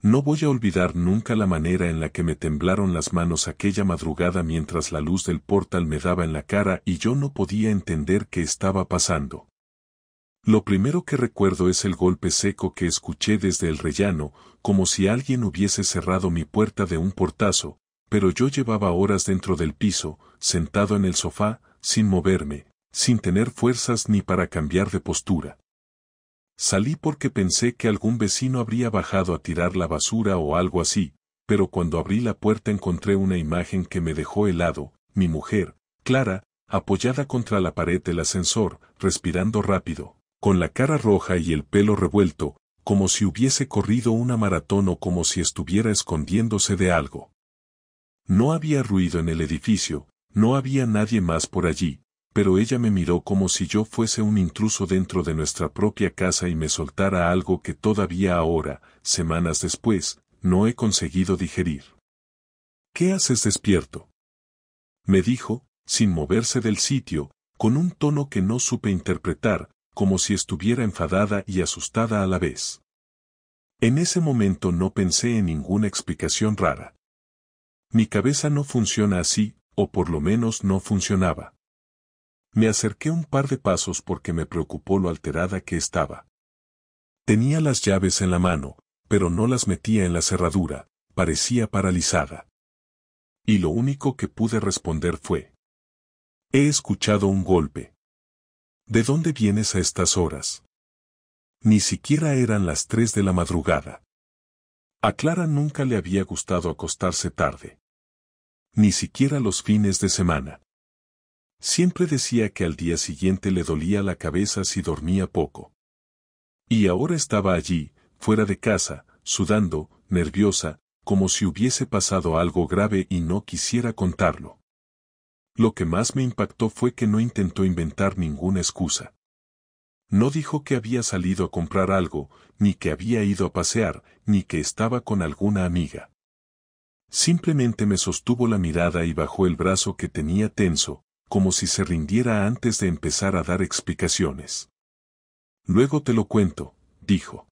No voy a olvidar nunca la manera en la que me temblaron las manos aquella madrugada mientras la luz del portal me daba en la cara y yo no podía entender qué estaba pasando. Lo primero que recuerdo es el golpe seco que escuché desde el rellano, como si alguien hubiese cerrado mi puerta de un portazo, pero yo llevaba horas dentro del piso, sentado en el sofá, sin moverme, sin tener fuerzas ni para cambiar de postura. Salí porque pensé que algún vecino habría bajado a tirar la basura o algo así, pero cuando abrí la puerta encontré una imagen que me dejó helado, mi mujer, Clara, apoyada contra la pared del ascensor, respirando rápido, con la cara roja y el pelo revuelto, como si hubiese corrido una maratón o como si estuviera escondiéndose de algo. No había ruido en el edificio, no había nadie más por allí, pero ella me miró como si yo fuese un intruso dentro de nuestra propia casa y me soltara algo que todavía ahora, semanas después, no he conseguido digerir. ¿Qué haces despierto?, me dijo, sin moverse del sitio, con un tono que no supe interpretar, como si estuviera enfadada y asustada a la vez. En ese momento no pensé en ninguna explicación rara. Mi cabeza no funciona así, o por lo menos no funcionaba. Me acerqué un par de pasos porque me preocupó lo alterada que estaba. Tenía las llaves en la mano, pero no las metía en la cerradura, parecía paralizada. Y lo único que pude responder fue: he escuchado un golpe. ¿De dónde vienes a estas horas? Ni siquiera eran las 3 de la madrugada. A Clara nunca le había gustado acostarse tarde. Ni siquiera los fines de semana. Siempre decía que al día siguiente le dolía la cabeza si dormía poco. Y ahora estaba allí, fuera de casa, sudando, nerviosa, como si hubiese pasado algo grave y no quisiera contarlo. Lo que más me impactó fue que no intentó inventar ninguna excusa. No dijo que había salido a comprar algo, ni que había ido a pasear, ni que estaba con alguna amiga. Simplemente me sostuvo la mirada y bajó el brazo que tenía tenso, como si se rindiera antes de empezar a dar explicaciones. Luego te lo cuento, dijo.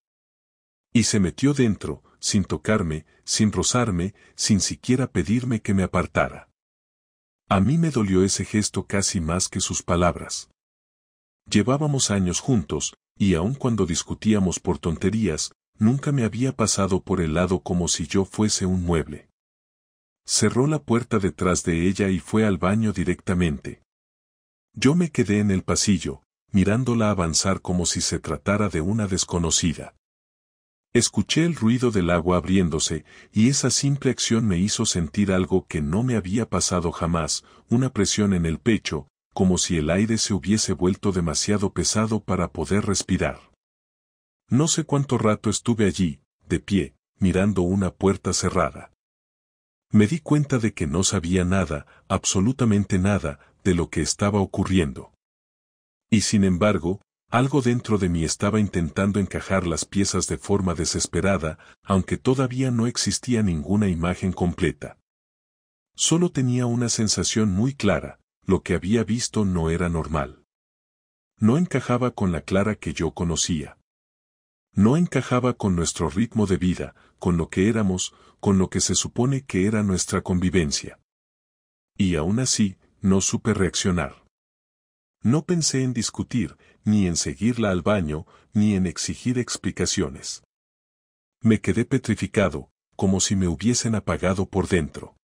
Y se metió dentro, sin tocarme, sin rozarme, sin siquiera pedirme que me apartara. A mí me dolió ese gesto casi más que sus palabras. Llevábamos años juntos, y aun cuando discutíamos por tonterías, nunca me había pasado por el lado como si yo fuese un mueble. Cerró la puerta detrás de ella y fue al baño directamente. Yo me quedé en el pasillo, mirándola avanzar como si se tratara de una desconocida. Escuché el ruido del agua abriéndose, y esa simple acción me hizo sentir algo que no me había pasado jamás, una presión en el pecho, como si el aire se hubiese vuelto demasiado pesado para poder respirar. No sé cuánto rato estuve allí, de pie, mirando una puerta cerrada. Me di cuenta de que no sabía nada, absolutamente nada, de lo que estaba ocurriendo. Y sin embargo, algo dentro de mí estaba intentando encajar las piezas de forma desesperada, aunque todavía no existía ninguna imagen completa. Solo tenía una sensación muy clara: lo que había visto no era normal. No encajaba con la Clara que yo conocía. No encajaba con nuestro ritmo de vida, con lo que éramos, con lo que se supone que era nuestra convivencia. Y aún así, no supe reaccionar. No pensé en discutir, ni en seguirla al baño, ni en exigir explicaciones. Me quedé petrificado, como si me hubiesen apagado por dentro.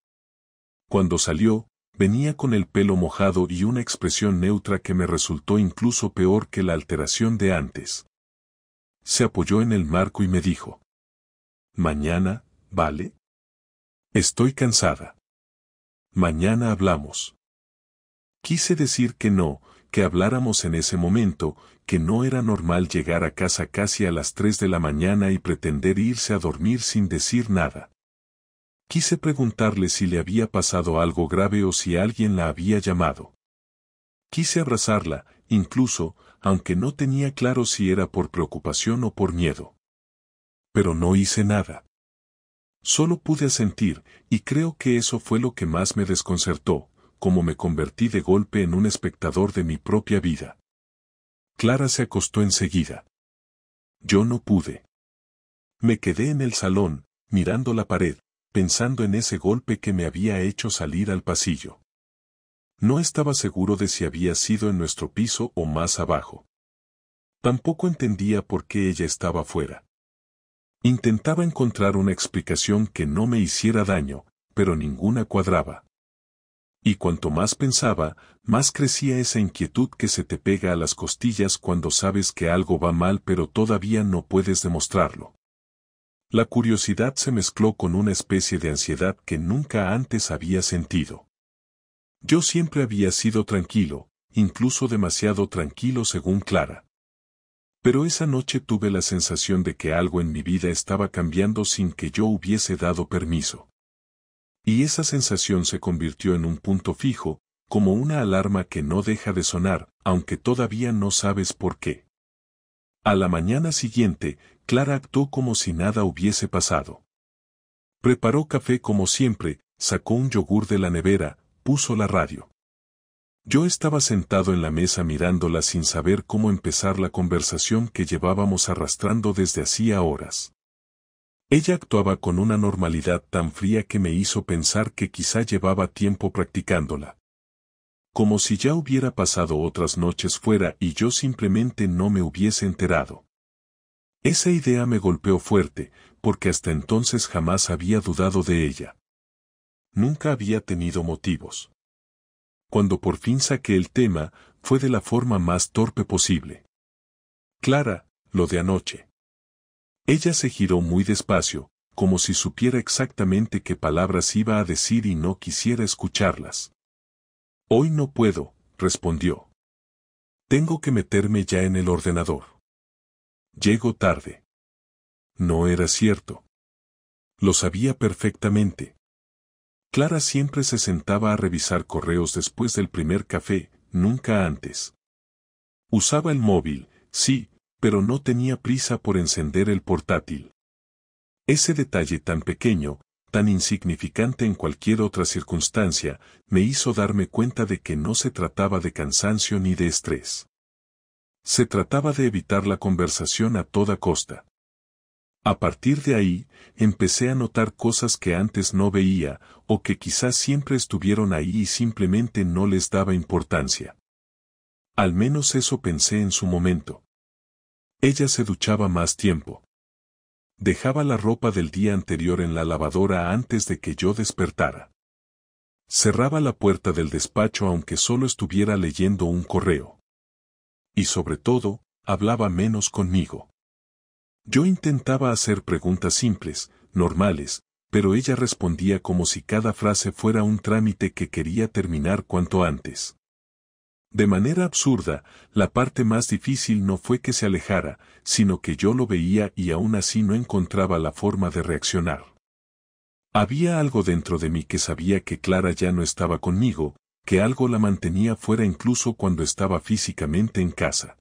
Cuando salió, venía con el pelo mojado y una expresión neutra que me resultó incluso peor que la alteración de antes. Se apoyó en el marco y me dijo: «Mañana, ¿vale? Estoy cansada. Mañana hablamos». Quise decir que no, que habláramos en ese momento, que no era normal llegar a casa casi a las 3 de la mañana y pretender irse a dormir sin decir nada. Quise preguntarle si le había pasado algo grave o si alguien la había llamado. Quise abrazarla, incluso, aunque no tenía claro si era por preocupación o por miedo. Pero no hice nada. Solo pude asentir, y creo que eso fue lo que más me desconcertó, como me convertí de golpe en un espectador de mi propia vida. Clara se acostó enseguida. Yo no pude. Me quedé en el salón, mirando la pared, pensando en ese golpe que me había hecho salir al pasillo. No estaba seguro de si había sido en nuestro piso o más abajo. Tampoco entendía por qué ella estaba fuera. Intentaba encontrar una explicación que no me hiciera daño, pero ninguna cuadraba. Y cuanto más pensaba, más crecía esa inquietud que se te pega a las costillas cuando sabes que algo va mal pero todavía no puedes demostrarlo. La curiosidad se mezcló con una especie de ansiedad que nunca antes había sentido. Yo siempre había sido tranquilo, incluso demasiado tranquilo según Clara. Pero esa noche tuve la sensación de que algo en mi vida estaba cambiando sin que yo hubiese dado permiso. Y esa sensación se convirtió en un punto fijo, como una alarma que no deja de sonar, aunque todavía no sabes por qué. A la mañana siguiente, Clara actuó como si nada hubiese pasado. Preparó café como siempre, sacó un yogur de la nevera, puso la radio. Yo estaba sentado en la mesa mirándola sin saber cómo empezar la conversación que llevábamos arrastrando desde hacía horas. Ella actuaba con una normalidad tan fría que me hizo pensar que quizá llevaba tiempo practicándola. Como si ya hubiera pasado otras noches fuera y yo simplemente no me hubiese enterado. Esa idea me golpeó fuerte, porque hasta entonces jamás había dudado de ella. Nunca había tenido motivos. Cuando por fin saqué el tema, fue de la forma más torpe posible. Clara, lo de anoche. Ella se giró muy despacio, como si supiera exactamente qué palabras iba a decir y no quisiera escucharlas. Hoy no puedo, respondió. Tengo que meterme ya en el ordenador. Llego tarde. No era cierto. Lo sabía perfectamente. Clara siempre se sentaba a revisar correos después del primer café, nunca antes. Usaba el móvil, sí, pero no tenía prisa por encender el portátil. Ese detalle tan pequeño, tan insignificante en cualquier otra circunstancia, me hizo darme cuenta de que no se trataba de cansancio ni de estrés. Se trataba de evitar la conversación a toda costa. A partir de ahí, empecé a notar cosas que antes no veía, o que quizás siempre estuvieron ahí y simplemente no les daba importancia. Al menos eso pensé en su momento. Ella se duchaba más tiempo. Dejaba la ropa del día anterior en la lavadora antes de que yo despertara. Cerraba la puerta del despacho aunque solo estuviera leyendo un correo. Y sobre todo, hablaba menos conmigo. Yo intentaba hacer preguntas simples, normales, pero ella respondía como si cada frase fuera un trámite que quería terminar cuanto antes. De manera absurda, la parte más difícil no fue que se alejara, sino que yo lo veía y aún así no encontraba la forma de reaccionar. Había algo dentro de mí que sabía que Clara ya no estaba conmigo, que algo la mantenía fuera incluso cuando estaba físicamente en casa.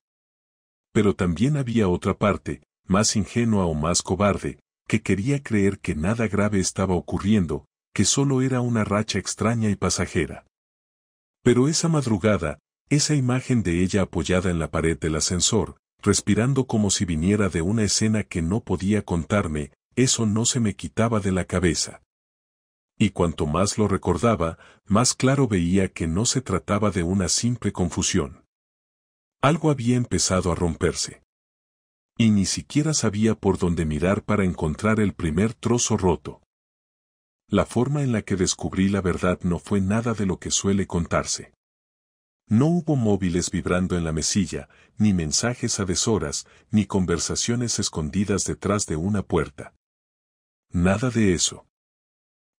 Pero también había otra parte, más ingenua o más cobarde, que quería creer que nada grave estaba ocurriendo, que solo era una racha extraña y pasajera. Pero esa madrugada, esa imagen de ella apoyada en la pared del ascensor, respirando como si viniera de una escena que no podía contarme, eso no se me quitaba de la cabeza. Y cuanto más lo recordaba, más claro veía que no se trataba de una simple confusión. Algo había empezado a romperse. Y ni siquiera sabía por dónde mirar para encontrar el primer trozo roto. La forma en la que descubrí la verdad no fue nada de lo que suele contarse. No hubo móviles vibrando en la mesilla, ni mensajes a deshoras, ni conversaciones escondidas detrás de una puerta. Nada de eso.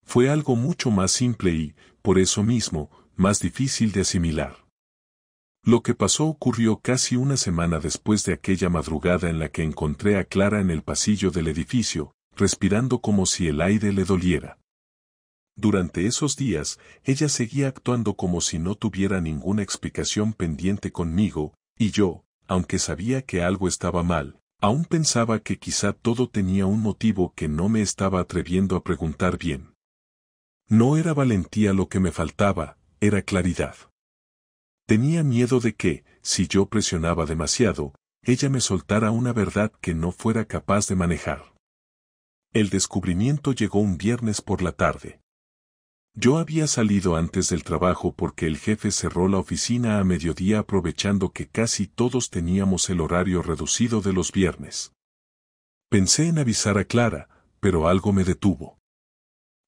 Fue algo mucho más simple y, por eso mismo, más difícil de asimilar. Lo que pasó ocurrió casi una semana después de aquella madrugada en la que encontré a Clara en el pasillo del edificio, respirando como si el aire le doliera. Durante esos días, ella seguía actuando como si no tuviera ninguna explicación pendiente conmigo, y yo, aunque sabía que algo estaba mal, aún pensaba que quizá todo tenía un motivo que no me estaba atreviendo a preguntar bien. No era valentía lo que me faltaba, era claridad. Tenía miedo de que, si yo presionaba demasiado, ella me soltara una verdad que no fuera capaz de manejar. El descubrimiento llegó un viernes por la tarde. Yo había salido antes del trabajo porque el jefe cerró la oficina a mediodía aprovechando que casi todos teníamos el horario reducido de los viernes. Pensé en avisar a Clara, pero algo me detuvo.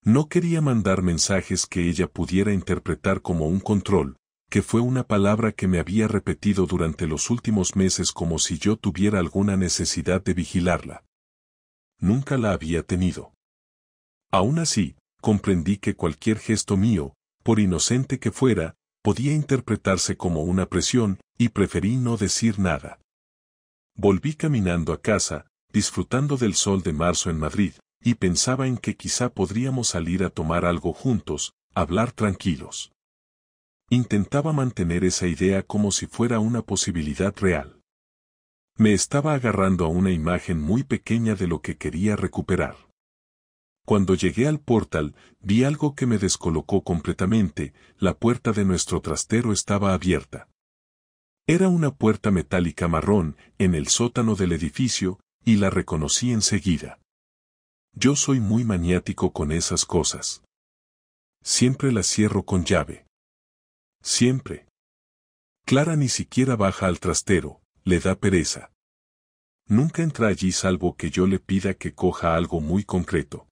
No quería mandar mensajes que ella pudiera interpretar como un control, que fue una palabra que me había repetido durante los últimos meses como si yo tuviera alguna necesidad de vigilarla. Nunca la había tenido. Aún así, comprendí que cualquier gesto mío, por inocente que fuera, podía interpretarse como una presión, y preferí no decir nada. Volví caminando a casa, disfrutando del sol de marzo en Madrid, y pensaba en que quizá podríamos salir a tomar algo juntos, hablar tranquilos. Intentaba mantener esa idea como si fuera una posibilidad real. Me estaba agarrando a una imagen muy pequeña de lo que quería recuperar. Cuando llegué al portal, vi algo que me descolocó completamente: la puerta de nuestro trastero estaba abierta. Era una puerta metálica marrón, en el sótano del edificio, y la reconocí enseguida. Yo soy muy maniático con esas cosas. Siempre las cierro con llave. Siempre. Clara ni siquiera baja al trastero, le da pereza. Nunca entra allí salvo que yo le pida que coja algo muy concreto.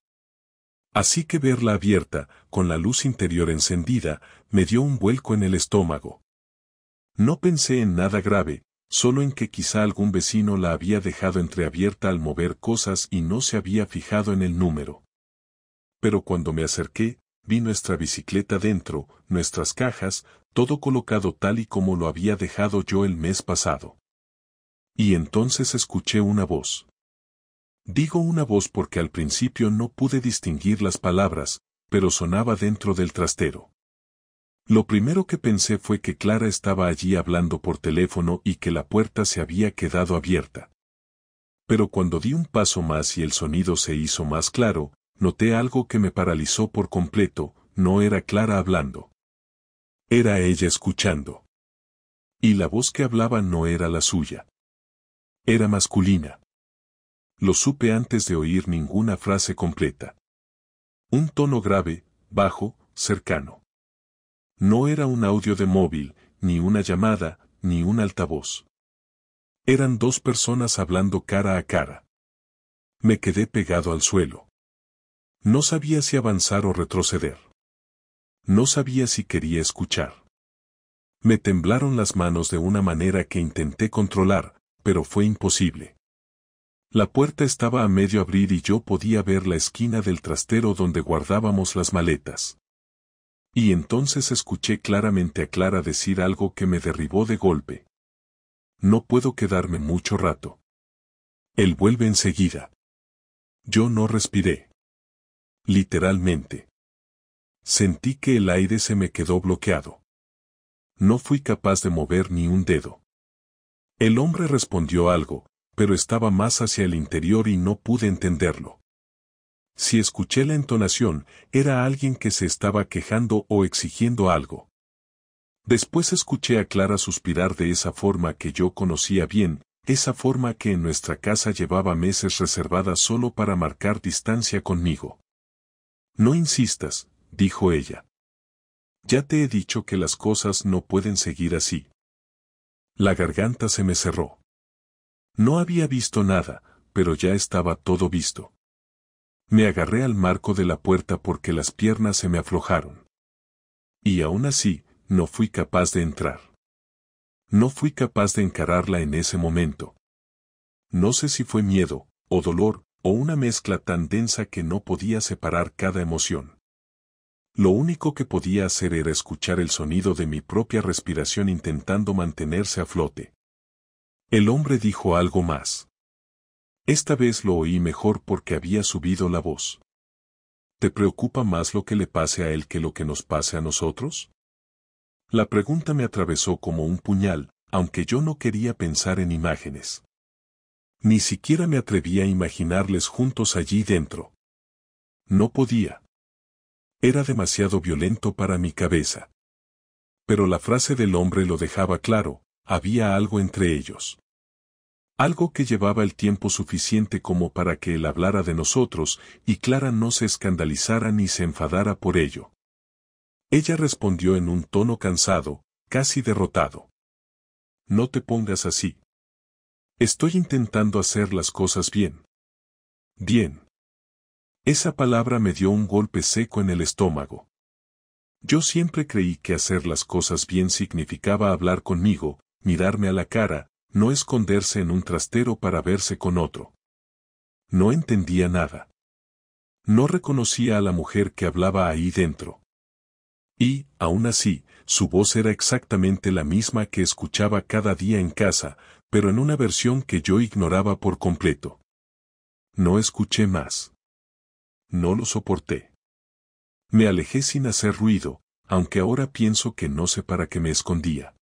Así que verla abierta, con la luz interior encendida, me dio un vuelco en el estómago. No pensé en nada grave, solo en que quizá algún vecino la había dejado entreabierta al mover cosas y no se había fijado en el número. Pero cuando me acerqué, vi nuestra bicicleta dentro, nuestras cajas, todo colocado tal y como lo había dejado yo el mes pasado. Y entonces escuché una voz. Digo una voz porque al principio no pude distinguir las palabras, pero sonaba dentro del trastero. Lo primero que pensé fue que Clara estaba allí hablando por teléfono y que la puerta se había quedado abierta. Pero cuando di un paso más y el sonido se hizo más claro, noté algo que me paralizó por completo: no era Clara hablando. Era ella escuchando. Y la voz que hablaba no era la suya. Era masculina. Lo supe antes de oír ninguna frase completa. Un tono grave, bajo, cercano. No era un audio de móvil, ni una llamada, ni un altavoz. Eran dos personas hablando cara a cara. Me quedé pegado al suelo. No sabía si avanzar o retroceder. No sabía si quería escuchar. Me temblaron las manos de una manera que intenté controlar, pero fue imposible. La puerta estaba a medio abrir y yo podía ver la esquina del trastero donde guardábamos las maletas. Y entonces escuché claramente a Clara decir algo que me derribó de golpe. No puedo quedarme mucho rato. Él vuelve enseguida. Yo no respiré. Literalmente. Sentí que el aire se me quedó bloqueado. No fui capaz de mover ni un dedo. El hombre respondió algo, pero estaba más hacia el interior y no pude entenderlo. Si escuché la entonación, era alguien que se estaba quejando o exigiendo algo. Después escuché a Clara suspirar de esa forma que yo conocía bien, esa forma que en nuestra casa llevaba meses reservada solo para marcar distancia conmigo. No insistas, dijo ella. Ya te he dicho que las cosas no pueden seguir así. La garganta se me cerró. No había visto nada, pero ya estaba todo visto. Me agarré al marco de la puerta porque las piernas se me aflojaron. Y aún así, no fui capaz de entrar. No fui capaz de encararla en ese momento. No sé si fue miedo, o dolor, o una mezcla tan densa que no podía separar cada emoción. Lo único que podía hacer era escuchar el sonido de mi propia respiración intentando mantenerse a flote. El hombre dijo algo más. Esta vez lo oí mejor porque había subido la voz. ¿Te preocupa más lo que le pase a él que lo que nos pase a nosotros? La pregunta me atravesó como un puñal, aunque yo no quería pensar en imágenes. Ni siquiera me atrevía a imaginarles juntos allí dentro. No podía. Era demasiado violento para mi cabeza. Pero la frase del hombre lo dejaba claro: había algo entre ellos. Algo que llevaba el tiempo suficiente como para que él hablara de nosotros, y Clara no se escandalizara ni se enfadara por ello. Ella respondió en un tono cansado, casi derrotado. No te pongas así. Estoy intentando hacer las cosas bien. Bien. Esa palabra me dio un golpe seco en el estómago. Yo siempre creí que hacer las cosas bien significaba hablar conmigo, mirarme a la cara, no esconderse en un trastero para verse con otro. No entendía nada. No reconocía a la mujer que hablaba ahí dentro. Y, aún así, su voz era exactamente la misma que escuchaba cada día en casa, pero en una versión que yo ignoraba por completo. No escuché más. No lo soporté. Me alejé sin hacer ruido, aunque ahora pienso que no sé para qué me escondía.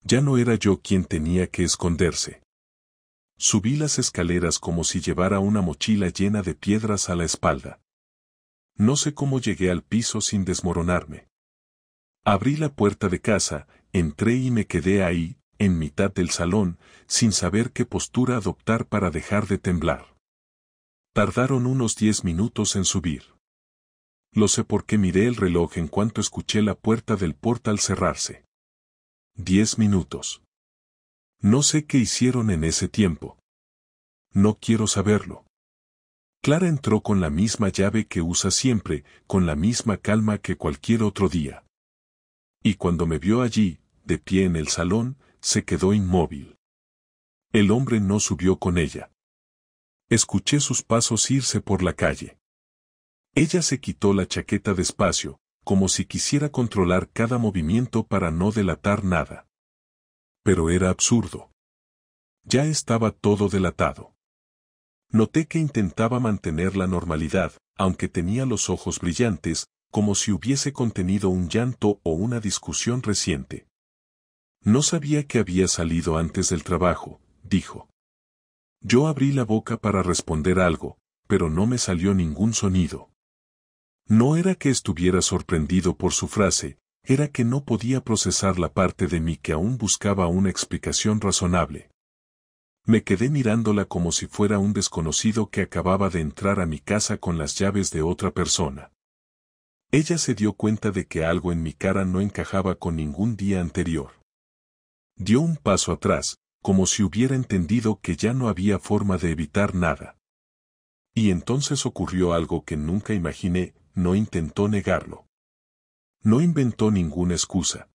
Ya no era yo quien tenía que esconderse. Subí las escaleras como si llevara una mochila llena de piedras a la espalda. No sé cómo llegué al piso sin desmoronarme. Abrí la puerta de casa, entré y me quedé ahí, en mitad del salón, sin saber qué postura adoptar para dejar de temblar. Tardaron unos 10 minutos en subir. Lo sé porque miré el reloj en cuanto escuché la puerta del portal cerrarse. 10 minutos. No sé qué hicieron en ese tiempo. No quiero saberlo. Clara entró con la misma llave que usa siempre, con la misma calma que cualquier otro día. Y cuando me vio allí, de pie en el salón, se quedó inmóvil. El hombre no subió con ella. Escuché sus pasos irse por la calle. Ella se quitó la chaqueta despacio, como si quisiera controlar cada movimiento para no delatar nada. Pero era absurdo. Ya estaba todo delatado. Noté que intentaba mantener la normalidad, aunque tenía los ojos brillantes, como si hubiese contenido un llanto o una discusión reciente. No sabía que había salido antes del trabajo, dijo. Yo abrí la boca para responder algo, pero no me salió ningún sonido. No era que estuviera sorprendido por su frase, era que no podía procesar la parte de mí que aún buscaba una explicación razonable. Me quedé mirándola como si fuera un desconocido que acababa de entrar a mi casa con las llaves de otra persona. Ella se dio cuenta de que algo en mi cara no encajaba con ningún día anterior. Dio un paso atrás, como si hubiera entendido que ya no había forma de evitar nada. Y entonces ocurrió algo que nunca imaginé, no intentó negarlo. No inventó ninguna excusa.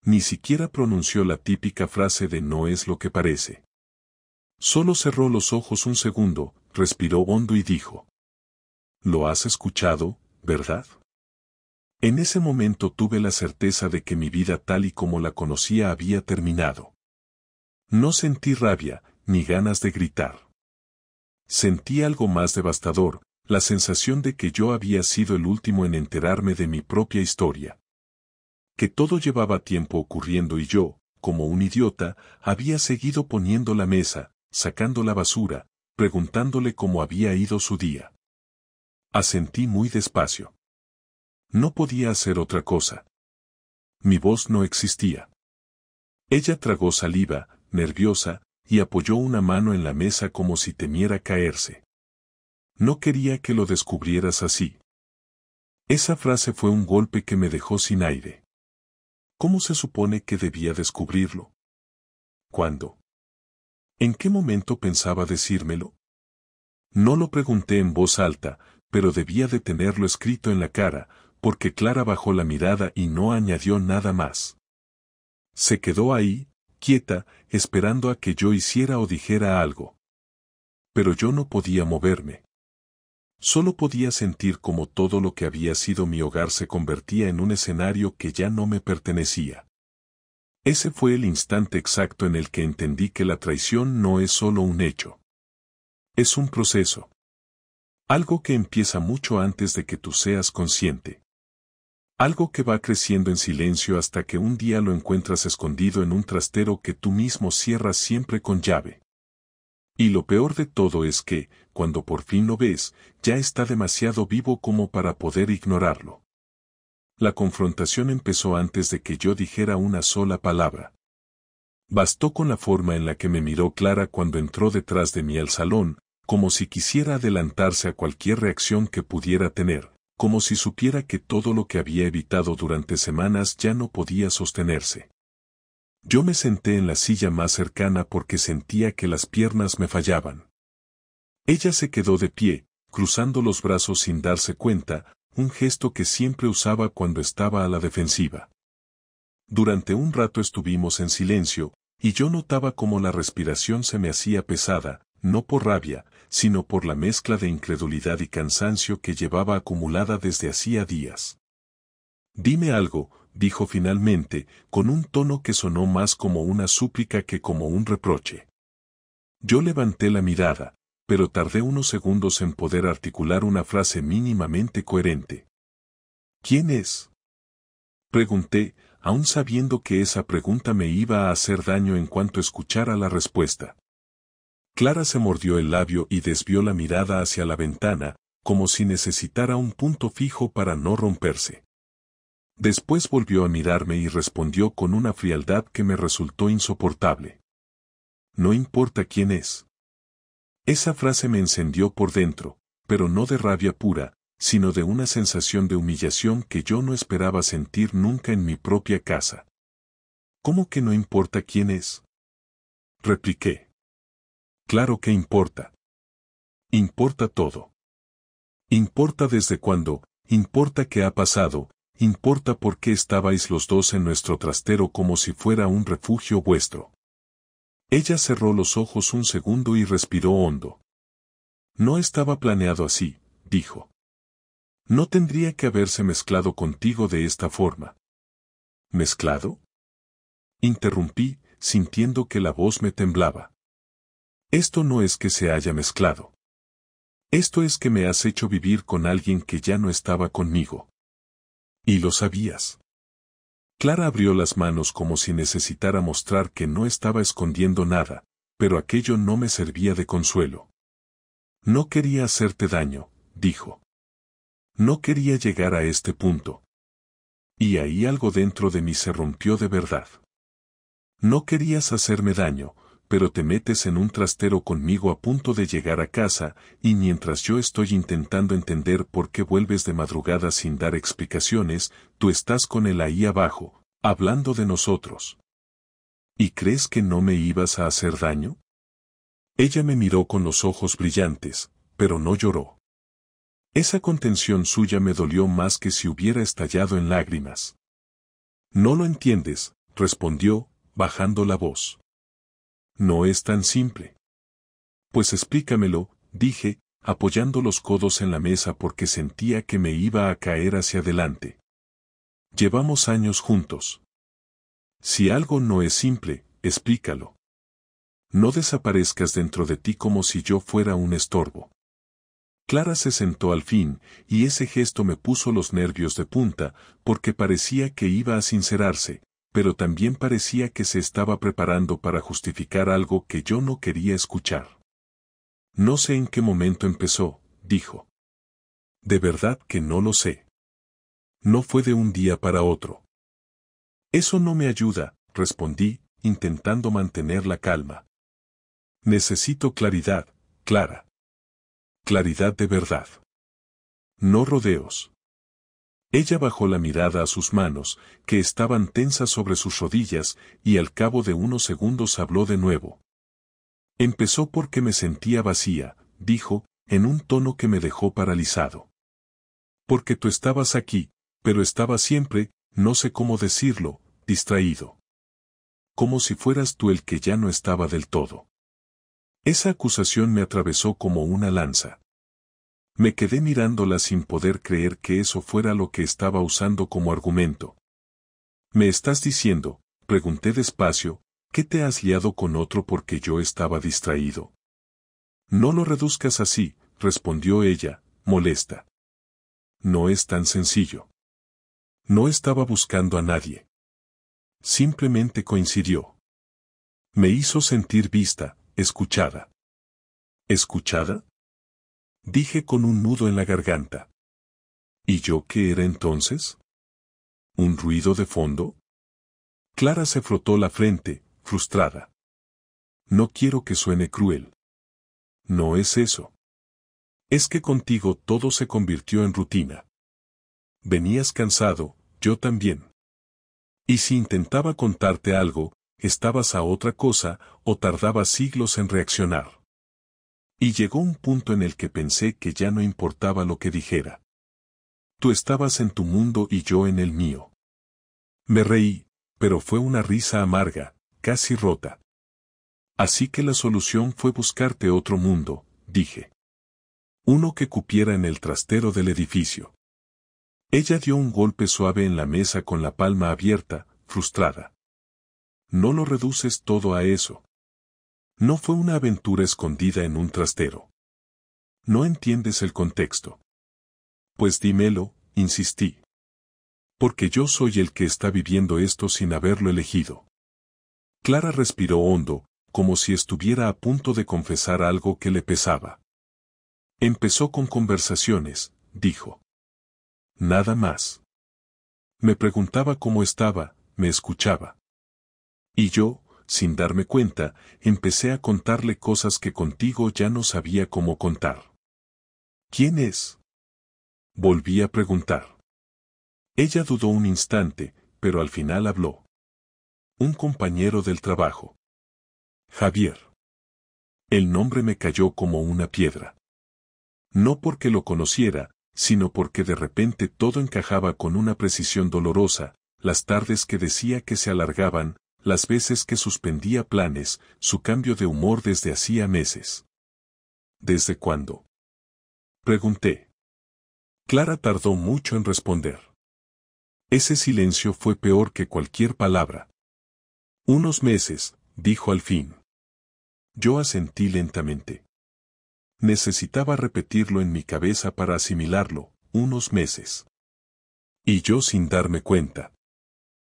Ni siquiera pronunció la típica frase de no es lo que parece. Solo cerró los ojos un segundo, respiró hondo y dijo. ¿Lo has escuchado, verdad? En ese momento tuve la certeza de que mi vida tal y como la conocía había terminado. No sentí rabia, ni ganas de gritar. Sentí algo más devastador, la sensación de que yo había sido el último en enterarme de mi propia historia. Que todo llevaba tiempo ocurriendo y yo, como un idiota, había seguido poniendo la mesa, sacando la basura, preguntándole cómo había ido su día. Asentí muy despacio. No podía hacer otra cosa. Mi voz no existía. Ella tragó saliva, nerviosa, y apoyó una mano en la mesa como si temiera caerse. No quería que lo descubrieras así. Esa frase fue un golpe que me dejó sin aire. ¿Cómo se supone que debía descubrirlo? ¿Cuándo? ¿En qué momento pensaba decírmelo? No lo pregunté en voz alta, pero debía de tenerlo escrito en la cara, porque Clara bajó la mirada y no añadió nada más. Se quedó ahí, quieta, esperando a que yo hiciera o dijera algo. Pero yo no podía moverme. Solo podía sentir como todo lo que había sido mi hogar se convertía en un escenario que ya no me pertenecía. Ese fue el instante exacto en el que entendí que la traición no es solo un hecho. Es un proceso. Algo que empieza mucho antes de que tú seas consciente. Algo que va creciendo en silencio hasta que un día lo encuentras escondido en un trastero que tú mismo cierras siempre con llave. Y lo peor de todo es que, cuando por fin lo ves, ya está demasiado vivo como para poder ignorarlo. La confrontación empezó antes de que yo dijera una sola palabra. Bastó con la forma en la que me miró Clara cuando entró detrás de mí al salón, como si quisiera adelantarse a cualquier reacción que pudiera tener, como si supiera que todo lo que había evitado durante semanas ya no podía sostenerse. Yo me senté en la silla más cercana porque sentía que las piernas me fallaban. Ella se quedó de pie, cruzando los brazos sin darse cuenta, un gesto que siempre usaba cuando estaba a la defensiva. Durante un rato estuvimos en silencio, y yo notaba cómo la respiración se me hacía pesada, no por rabia, sino por la mezcla de incredulidad y cansancio que llevaba acumulada desde hacía días. «Dime algo», dijo finalmente, con un tono que sonó más como una súplica que como un reproche. Yo levanté la mirada, pero tardé unos segundos en poder articular una frase mínimamente coherente. «¿Quién es?», pregunté, aún sabiendo que esa pregunta me iba a hacer daño en cuanto escuchara la respuesta. Clara se mordió el labio y desvió la mirada hacia la ventana, como si necesitara un punto fijo para no romperse. Después volvió a mirarme y respondió con una frialdad que me resultó insoportable. «No importa quién es». Esa frase me encendió por dentro, pero no de rabia pura, sino de una sensación de humillación que yo no esperaba sentir nunca en mi propia casa. «¿Cómo que no importa quién es?», repliqué. «Claro que importa. Importa todo. Importa desde cuándo, importa qué ha pasado, importa por qué estabais los dos en nuestro trastero como si fuera un refugio vuestro». Ella cerró los ojos un segundo y respiró hondo. «No estaba planeado así», dijo. «No tendría que haberse mezclado contigo de esta forma». «¿Mezclado?», interrumpí, sintiendo que la voz me temblaba. «Esto no es que se haya mezclado. Esto es que me has hecho vivir con alguien que ya no estaba conmigo. Y lo sabías». Clara abrió las manos como si necesitara mostrar que no estaba escondiendo nada, pero aquello no me servía de consuelo. «No quería hacerte daño», dijo. «No quería llegar a este punto». Y ahí algo dentro de mí se rompió de verdad. «No querías hacerme daño, pero te metes en un trastero conmigo a punto de llegar a casa, y mientras yo estoy intentando entender por qué vuelves de madrugada sin dar explicaciones, tú estás con él ahí abajo, hablando de nosotros. ¿Y crees que no me ibas a hacer daño?». Ella me miró con los ojos brillantes, pero no lloró. Esa contención suya me dolió más que si hubiera estallado en lágrimas. «No lo entiendes», respondió, bajando la voz. «No es tan simple». «Pues explícamelo», dije, apoyando los codos en la mesa porque sentía que me iba a caer hacia adelante. «Llevamos años juntos. Si algo no es simple, explícalo. No desaparezcas dentro de ti como si yo fuera un estorbo». Clara se sentó al fin, y ese gesto me puso los nervios de punta, porque parecía que iba a sincerarse, pero también parecía que se estaba preparando para justificar algo que yo no quería escuchar. «No sé en qué momento empezó», dijo. «De verdad que no lo sé. No fue de un día para otro». «Eso no me ayuda», respondí, intentando mantener la calma. «Necesito claridad, Clara. Claridad de verdad. No rodeos». Ella bajó la mirada a sus manos, que estaban tensas sobre sus rodillas, y al cabo de unos segundos habló de nuevo. «Empezó porque me sentía vacía», dijo, en un tono que me dejó paralizado. «Porque tú estabas aquí, pero estaba siempre, no sé cómo decirlo, distraído. Como si fueras tú el que ya no estaba del todo». Esa acusación me atravesó como una lanza. Me quedé mirándola sin poder creer que eso fuera lo que estaba usando como argumento. «¿Me estás diciendo?», pregunté despacio, «¿que te has liado con otro porque yo estaba distraído?». «No lo reduzcas así», respondió ella, molesta. «No es tan sencillo. No estaba buscando a nadie. Simplemente coincidió. Me hizo sentir vista, escuchada». «¿Escuchada?», dije con un nudo en la garganta. ¿Y yo qué era entonces? ¿Un ruido de fondo? Clara se frotó la frente, frustrada. No quiero que suene cruel. No es eso. Es que contigo todo se convirtió en rutina. Venías cansado, yo también. Y si intentaba contarte algo, estabas a otra cosa o tardabas siglos en reaccionar. Y llegó un punto en el que pensé que ya no importaba lo que dijera. Tú estabas en tu mundo y yo en el mío. Me reí, pero fue una risa amarga, casi rota. Así que la solución fue buscarte otro mundo, dije. Uno que cupiera en el trastero del edificio. Ella dio un golpe suave en la mesa con la palma abierta, frustrada. No lo reduces todo a eso. No fue una aventura escondida en un trastero. No entiendes el contexto. Pues dímelo, insistí. Porque yo soy el que está viviendo esto sin haberlo elegido. Clara respiró hondo, como si estuviera a punto de confesar algo que le pesaba. Empezó con conversaciones, dijo. Nada más. Me preguntaba cómo estaba, me escuchaba. Y yo, sin darme cuenta, empecé a contarle cosas que contigo ya no sabía cómo contar. ¿Quién es? Volví a preguntar. Ella dudó un instante, pero al final habló. Un compañero del trabajo. Javier. El nombre me cayó como una piedra. No porque lo conociera, sino porque de repente todo encajaba con una precisión dolorosa, las tardes que decía que se alargaban, las veces que suspendía planes, su cambio de humor desde hacía meses. ¿Desde cuándo? Pregunté. Clara tardó mucho en responder. Ese silencio fue peor que cualquier palabra. Unos meses, dijo al fin. Yo asentí lentamente. Necesitaba repetirlo en mi cabeza para asimilarlo, unos meses. Y yo sin darme cuenta.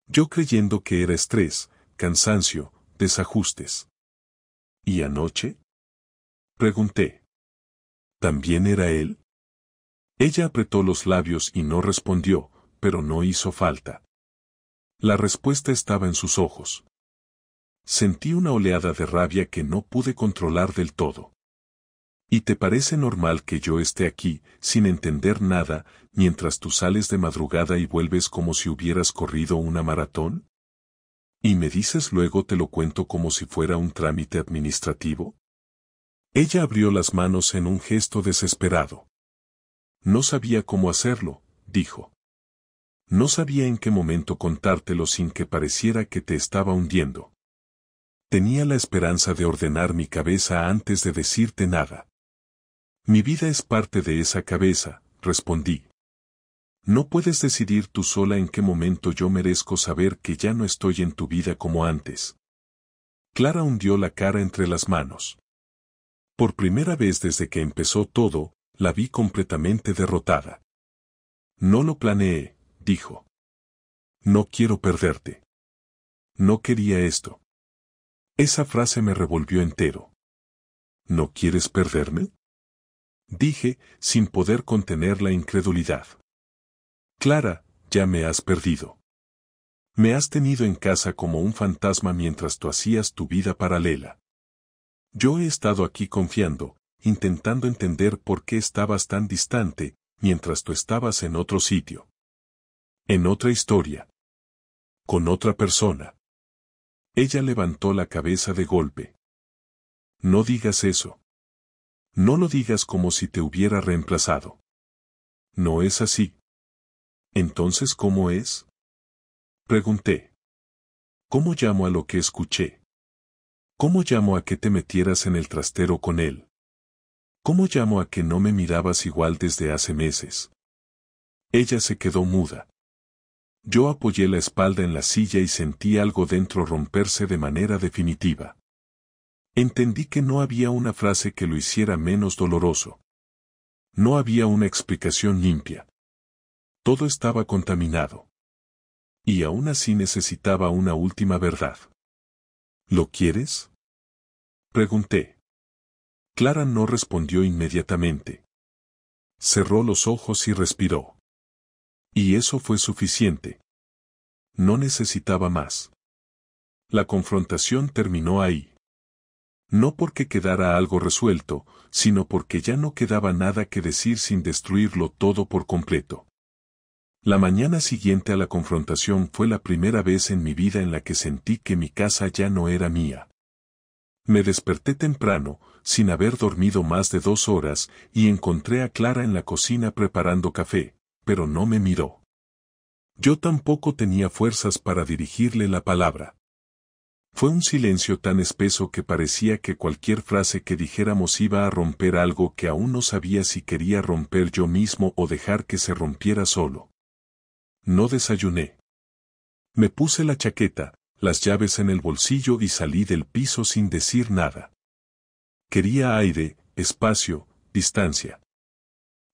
Yo creyendo que era estrés, cansancio, desajustes. ¿Y anoche? Pregunté. ¿También era él? Ella apretó los labios y no respondió, pero no hizo falta. La respuesta estaba en sus ojos. Sentí una oleada de rabia que no pude controlar del todo. ¿Y te parece normal que yo esté aquí, sin entender nada, mientras tú sales de madrugada y vuelves como si hubieras corrido una maratón? ¿Y me dices luego te lo cuento como si fuera un trámite administrativo? Ella abrió las manos en un gesto desesperado. No sabía cómo hacerlo, dijo. No sabía en qué momento contártelo sin que pareciera que te estaba hundiendo. Tenía la esperanza de ordenar mi cabeza antes de decirte nada. Mi vida es parte de esa cabeza, respondí. No puedes decidir tú sola en qué momento yo merezco saber que ya no estoy en tu vida como antes. Clara hundió la cara entre las manos. Por primera vez desde que empezó todo, la vi completamente derrotada. No lo planeé, dijo. No quiero perderte. No quería esto. Esa frase me revolvió entero. ¿No quieres perderme? Dije, sin poder contener la incredulidad. Clara, ya me has perdido. Me has tenido en casa como un fantasma mientras tú hacías tu vida paralela. Yo he estado aquí confiando, intentando entender por qué estabas tan distante, mientras tú estabas en otro sitio. En otra historia. Con otra persona. Ella levantó la cabeza de golpe. No digas eso. No lo digas como si te hubiera reemplazado. No es así. ¿Entonces cómo es? Pregunté. ¿Cómo llamo a lo que escuché? ¿Cómo llamo a que te metieras en el trastero con él? ¿Cómo llamo a que no me mirabas igual desde hace meses? Ella se quedó muda. Yo apoyé la espalda en la silla y sentí algo dentro romperse de manera definitiva. Entendí que no había una frase que lo hiciera menos doloroso. No había una explicación limpia. Todo estaba contaminado. Y aún así necesitaba una última verdad. ¿Lo quieres? Pregunté. Clara no respondió inmediatamente. Cerró los ojos y respiró. Y eso fue suficiente. No necesitaba más. La confrontación terminó ahí. No porque quedara algo resuelto, sino porque ya no quedaba nada que decir sin destruirlo todo por completo. La mañana siguiente a la confrontación fue la primera vez en mi vida en la que sentí que mi casa ya no era mía. Me desperté temprano, sin haber dormido más de 2 horas, y encontré a Clara en la cocina preparando café, pero no me miró. Yo tampoco tenía fuerzas para dirigirle la palabra. Fue un silencio tan espeso que parecía que cualquier frase que dijéramos iba a romper algo que aún no sabía si quería romper yo mismo o dejar que se rompiera solo. No desayuné. Me puse la chaqueta, las llaves en el bolsillo y salí del piso sin decir nada. Quería aire, espacio, distancia.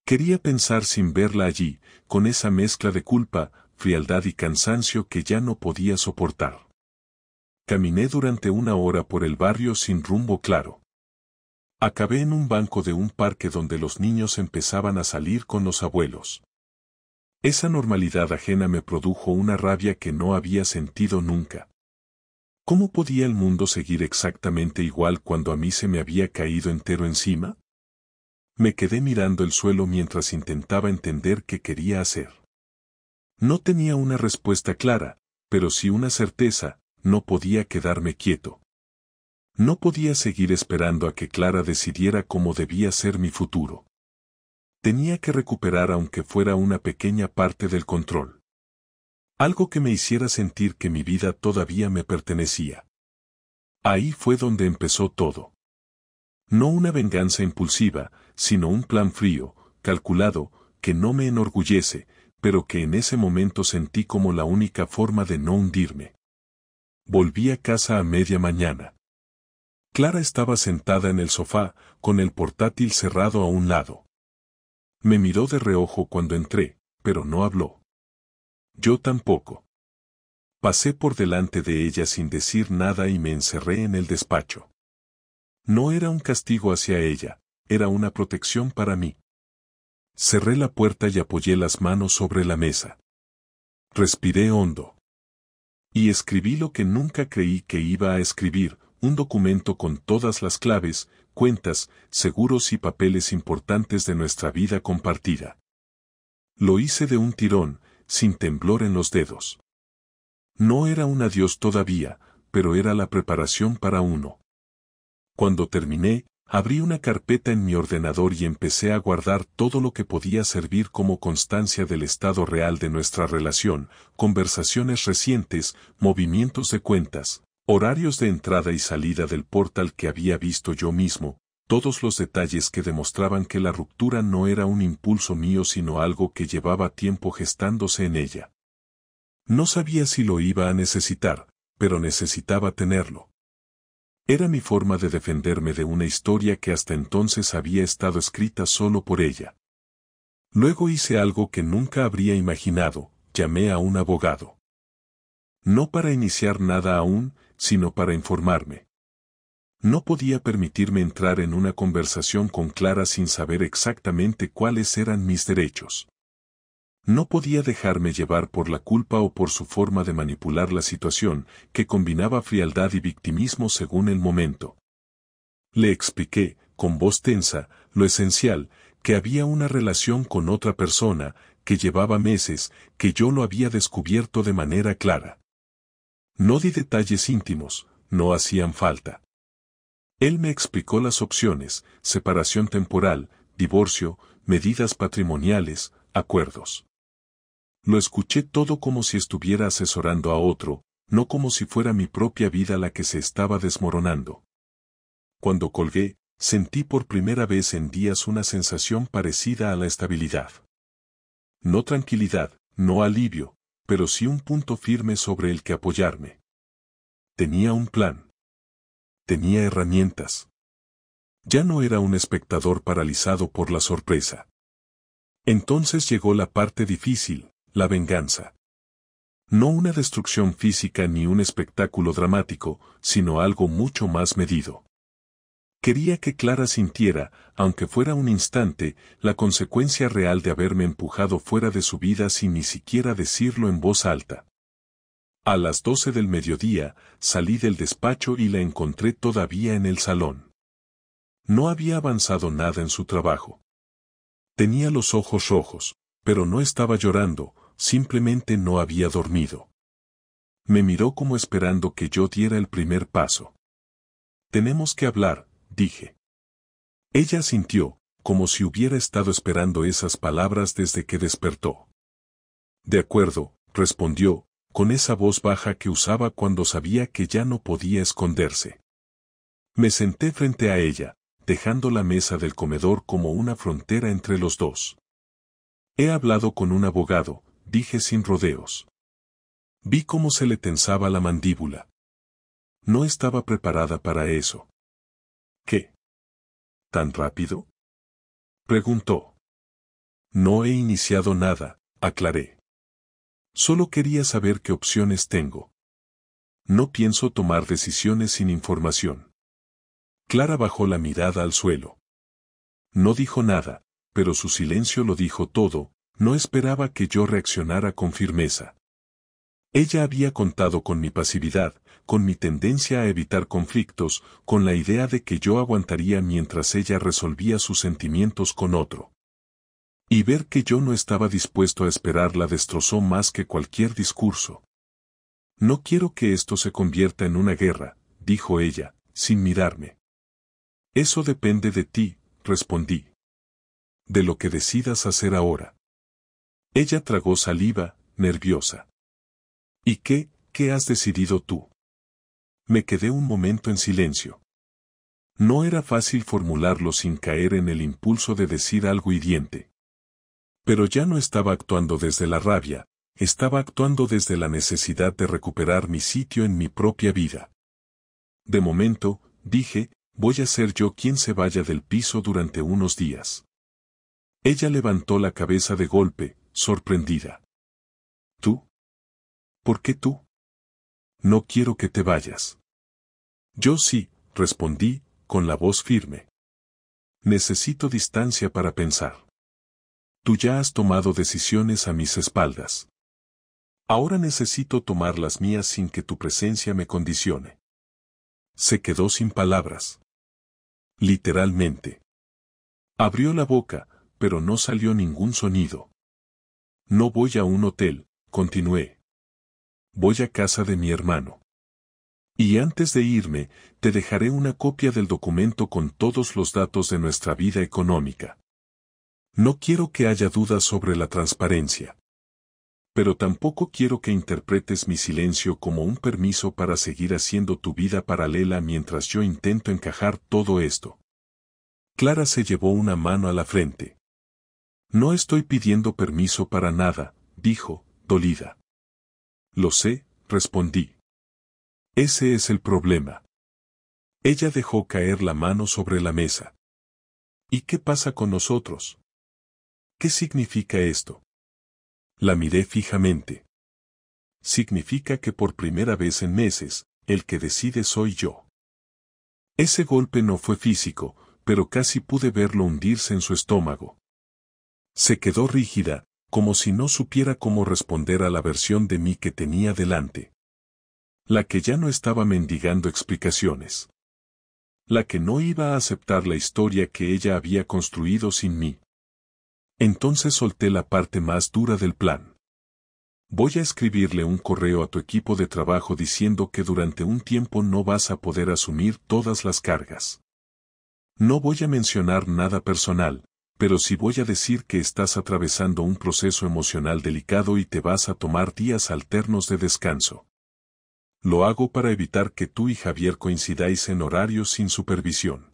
Quería pensar sin verla allí, con esa mezcla de culpa, frialdad y cansancio que ya no podía soportar. Caminé durante 1 hora por el barrio sin rumbo claro. Acabé en un banco de un parque donde los niños empezaban a salir con los abuelos. Esa normalidad ajena me produjo una rabia que no había sentido nunca. ¿Cómo podía el mundo seguir exactamente igual cuando a mí se me había caído entero encima? Me quedé mirando el suelo mientras intentaba entender qué quería hacer. No tenía una respuesta clara, pero sí una certeza: no podía quedarme quieto. No podía seguir esperando a que Clara decidiera cómo debía ser mi futuro. Tenía que recuperar aunque fuera una pequeña parte del control. Algo que me hiciera sentir que mi vida todavía me pertenecía. Ahí fue donde empezó todo. No una venganza impulsiva, sino un plan frío, calculado, que no me enorgullece, pero que en ese momento sentí como la única forma de no hundirme. Volví a casa a media mañana. Clara estaba sentada en el sofá, con el portátil cerrado a un lado. Me miró de reojo cuando entré, pero no habló. Yo tampoco. Pasé por delante de ella sin decir nada y me encerré en el despacho. No era un castigo hacia ella, era una protección para mí. Cerré la puerta y apoyé las manos sobre la mesa. Respiré hondo. Y escribí lo que nunca creí que iba a escribir: un documento con todas las claves, cuentas, seguros y papeles importantes de nuestra vida compartida. Lo hice de un tirón, sin temblor en los dedos. No era un adiós todavía, pero era la preparación para uno. Cuando terminé, abrí una carpeta en mi ordenador y empecé a guardar todo lo que podía servir como constancia del estado real de nuestra relación: conversaciones recientes, movimientos de cuentas, horarios de entrada y salida del portal que había visto yo mismo, todos los detalles que demostraban que la ruptura no era un impulso mío sino algo que llevaba tiempo gestándose en ella. No sabía si lo iba a necesitar, pero necesitaba tenerlo. Era mi forma de defenderme de una historia que hasta entonces había estado escrita solo por ella. Luego hice algo que nunca habría imaginado: llamé a un abogado. No para iniciar nada aún, sino para informarme. No podía permitirme entrar en una conversación con Clara sin saber exactamente cuáles eran mis derechos. No podía dejarme llevar por la culpa o por su forma de manipular la situación, que combinaba frialdad y victimismo según el momento. Le expliqué, con voz tensa, lo esencial: que había una relación con otra persona, que llevaba meses, que yo lo había descubierto de manera clara. No di detalles íntimos, no hacían falta. Él me explicó las opciones: separación temporal, divorcio, medidas patrimoniales, acuerdos. Lo escuché todo como si estuviera asesorando a otro, no como si fuera mi propia vida la que se estaba desmoronando. Cuando colgué, sentí por primera vez en días una sensación parecida a la estabilidad. No tranquilidad, no alivio, pero sí un punto firme sobre el que apoyarme. Tenía un plan. Tenía herramientas. Ya no era un espectador paralizado por la sorpresa. Entonces llegó la parte difícil: la venganza. No una destrucción física ni un espectáculo dramático, sino algo mucho más medido. Quería que Clara sintiera, aunque fuera un instante, la consecuencia real de haberme empujado fuera de su vida sin ni siquiera decirlo en voz alta. A las 12 del mediodía, salí del despacho y la encontré todavía en el salón. No había avanzado nada en su trabajo. Tenía los ojos rojos, pero no estaba llorando, simplemente no había dormido. Me miró como esperando que yo diera el primer paso. «Tenemos que hablar», dije. Ella asintió, como si hubiera estado esperando esas palabras desde que despertó. «De acuerdo», respondió, con esa voz baja que usaba cuando sabía que ya no podía esconderse. Me senté frente a ella, dejando la mesa del comedor como una frontera entre los dos. «He hablado con un abogado», dije sin rodeos. Vi cómo se le tensaba la mandíbula. No estaba preparada para eso. «¿Qué? ¿Tan rápido?», preguntó. «No he iniciado nada», aclaré. «Solo quería saber qué opciones tengo. No pienso tomar decisiones sin información». Clara bajó la mirada al suelo. No dijo nada, pero su silencio lo dijo todo. No esperaba que yo reaccionara con firmeza. Ella había contado con mi pasividad, con mi tendencia a evitar conflictos, con la idea de que yo aguantaría mientras ella resolvía sus sentimientos con otro. Y ver que yo no estaba dispuesto a esperar la destrozó más que cualquier discurso. «No quiero que esto se convierta en una guerra», dijo ella, sin mirarme. «Eso depende de ti», respondí. «De lo que decidas hacer ahora». Ella tragó saliva, nerviosa. «¿Y qué has decidido tú?». Me quedé un momento en silencio. No era fácil formularlo sin caer en el impulso de decir algo hiriente. Pero ya no estaba actuando desde la rabia, estaba actuando desde la necesidad de recuperar mi sitio en mi propia vida. «De momento», dije, «voy a ser yo quien se vaya del piso durante unos días». Ella levantó la cabeza de golpe, sorprendida. «¿Tú? ¿Por qué tú? No quiero que te vayas». «Yo sí», respondí, con la voz firme. «Necesito distancia para pensar. Tú ya has tomado decisiones a mis espaldas. Ahora necesito tomar las mías sin que tu presencia me condicione». Se quedó sin palabras. Literalmente. Abrió la boca, pero no salió ningún sonido. «No voy a un hotel», continué. «Voy a casa de mi hermano. Y antes de irme, te dejaré una copia del documento con todos los datos de nuestra vida económica. No quiero que haya dudas sobre la transparencia. Pero tampoco quiero que interpretes mi silencio como un permiso para seguir haciendo tu vida paralela mientras yo intento encajar todo esto». Clara se llevó una mano a la frente. «No estoy pidiendo permiso para nada», dijo, dolida. «Lo sé», respondí. «Ese es el problema». Ella dejó caer la mano sobre la mesa. «¿Y qué pasa con nosotros? ¿Qué significa esto?». La miré fijamente. «Significa que por primera vez en meses, el que decide soy yo». Ese golpe no fue físico, pero casi pude verlo hundirse en su estómago. Se quedó rígida, como si no supiera cómo responder a la versión de mí que tenía delante. La que ya no estaba mendigando explicaciones. La que no iba a aceptar la historia que ella había construido sin mí. Entonces solté la parte más dura del plan. «Voy a escribirle un correo a tu equipo de trabajo diciendo que durante un tiempo no vas a poder asumir todas las cargas. No voy a mencionar nada personal, pero sí voy a decir que estás atravesando un proceso emocional delicado y te vas a tomar días alternos de descanso. Lo hago para evitar que tú y Javier coincidáis en horarios sin supervisión.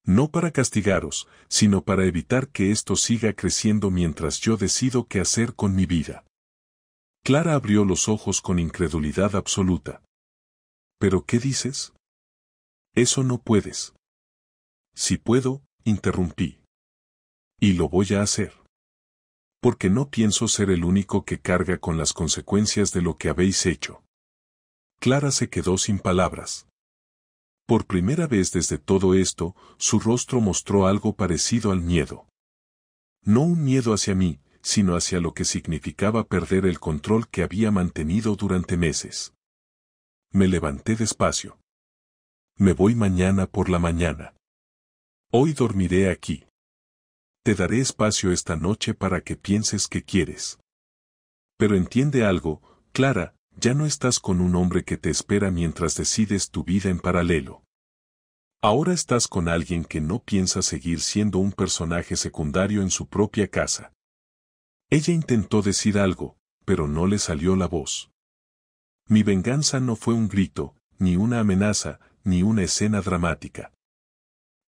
No para castigaros, sino para evitar que esto siga creciendo mientras yo decido qué hacer con mi vida». Clara abrió los ojos con incredulidad absoluta. «¿Pero qué dices? Eso no puedes». «Sí puedo», interrumpí. «Y lo voy a hacer. Porque no pienso ser el único que carga con las consecuencias de lo que habéis hecho». Clara se quedó sin palabras. Por primera vez desde todo esto, su rostro mostró algo parecido al miedo. No un miedo hacia mí, sino hacia lo que significaba perder el control que había mantenido durante meses. Me levanté despacio. Me voy mañana por la mañana. Hoy dormiré aquí. Te daré espacio esta noche para que pienses qué quieres. Pero entiende algo, Clara, ya no estás con un hombre que te espera mientras decides tu vida en paralelo. Ahora estás con alguien que no piensa seguir siendo un personaje secundario en su propia casa. Ella intentó decir algo, pero no le salió la voz. Mi venganza no fue un grito, ni una amenaza, ni una escena dramática.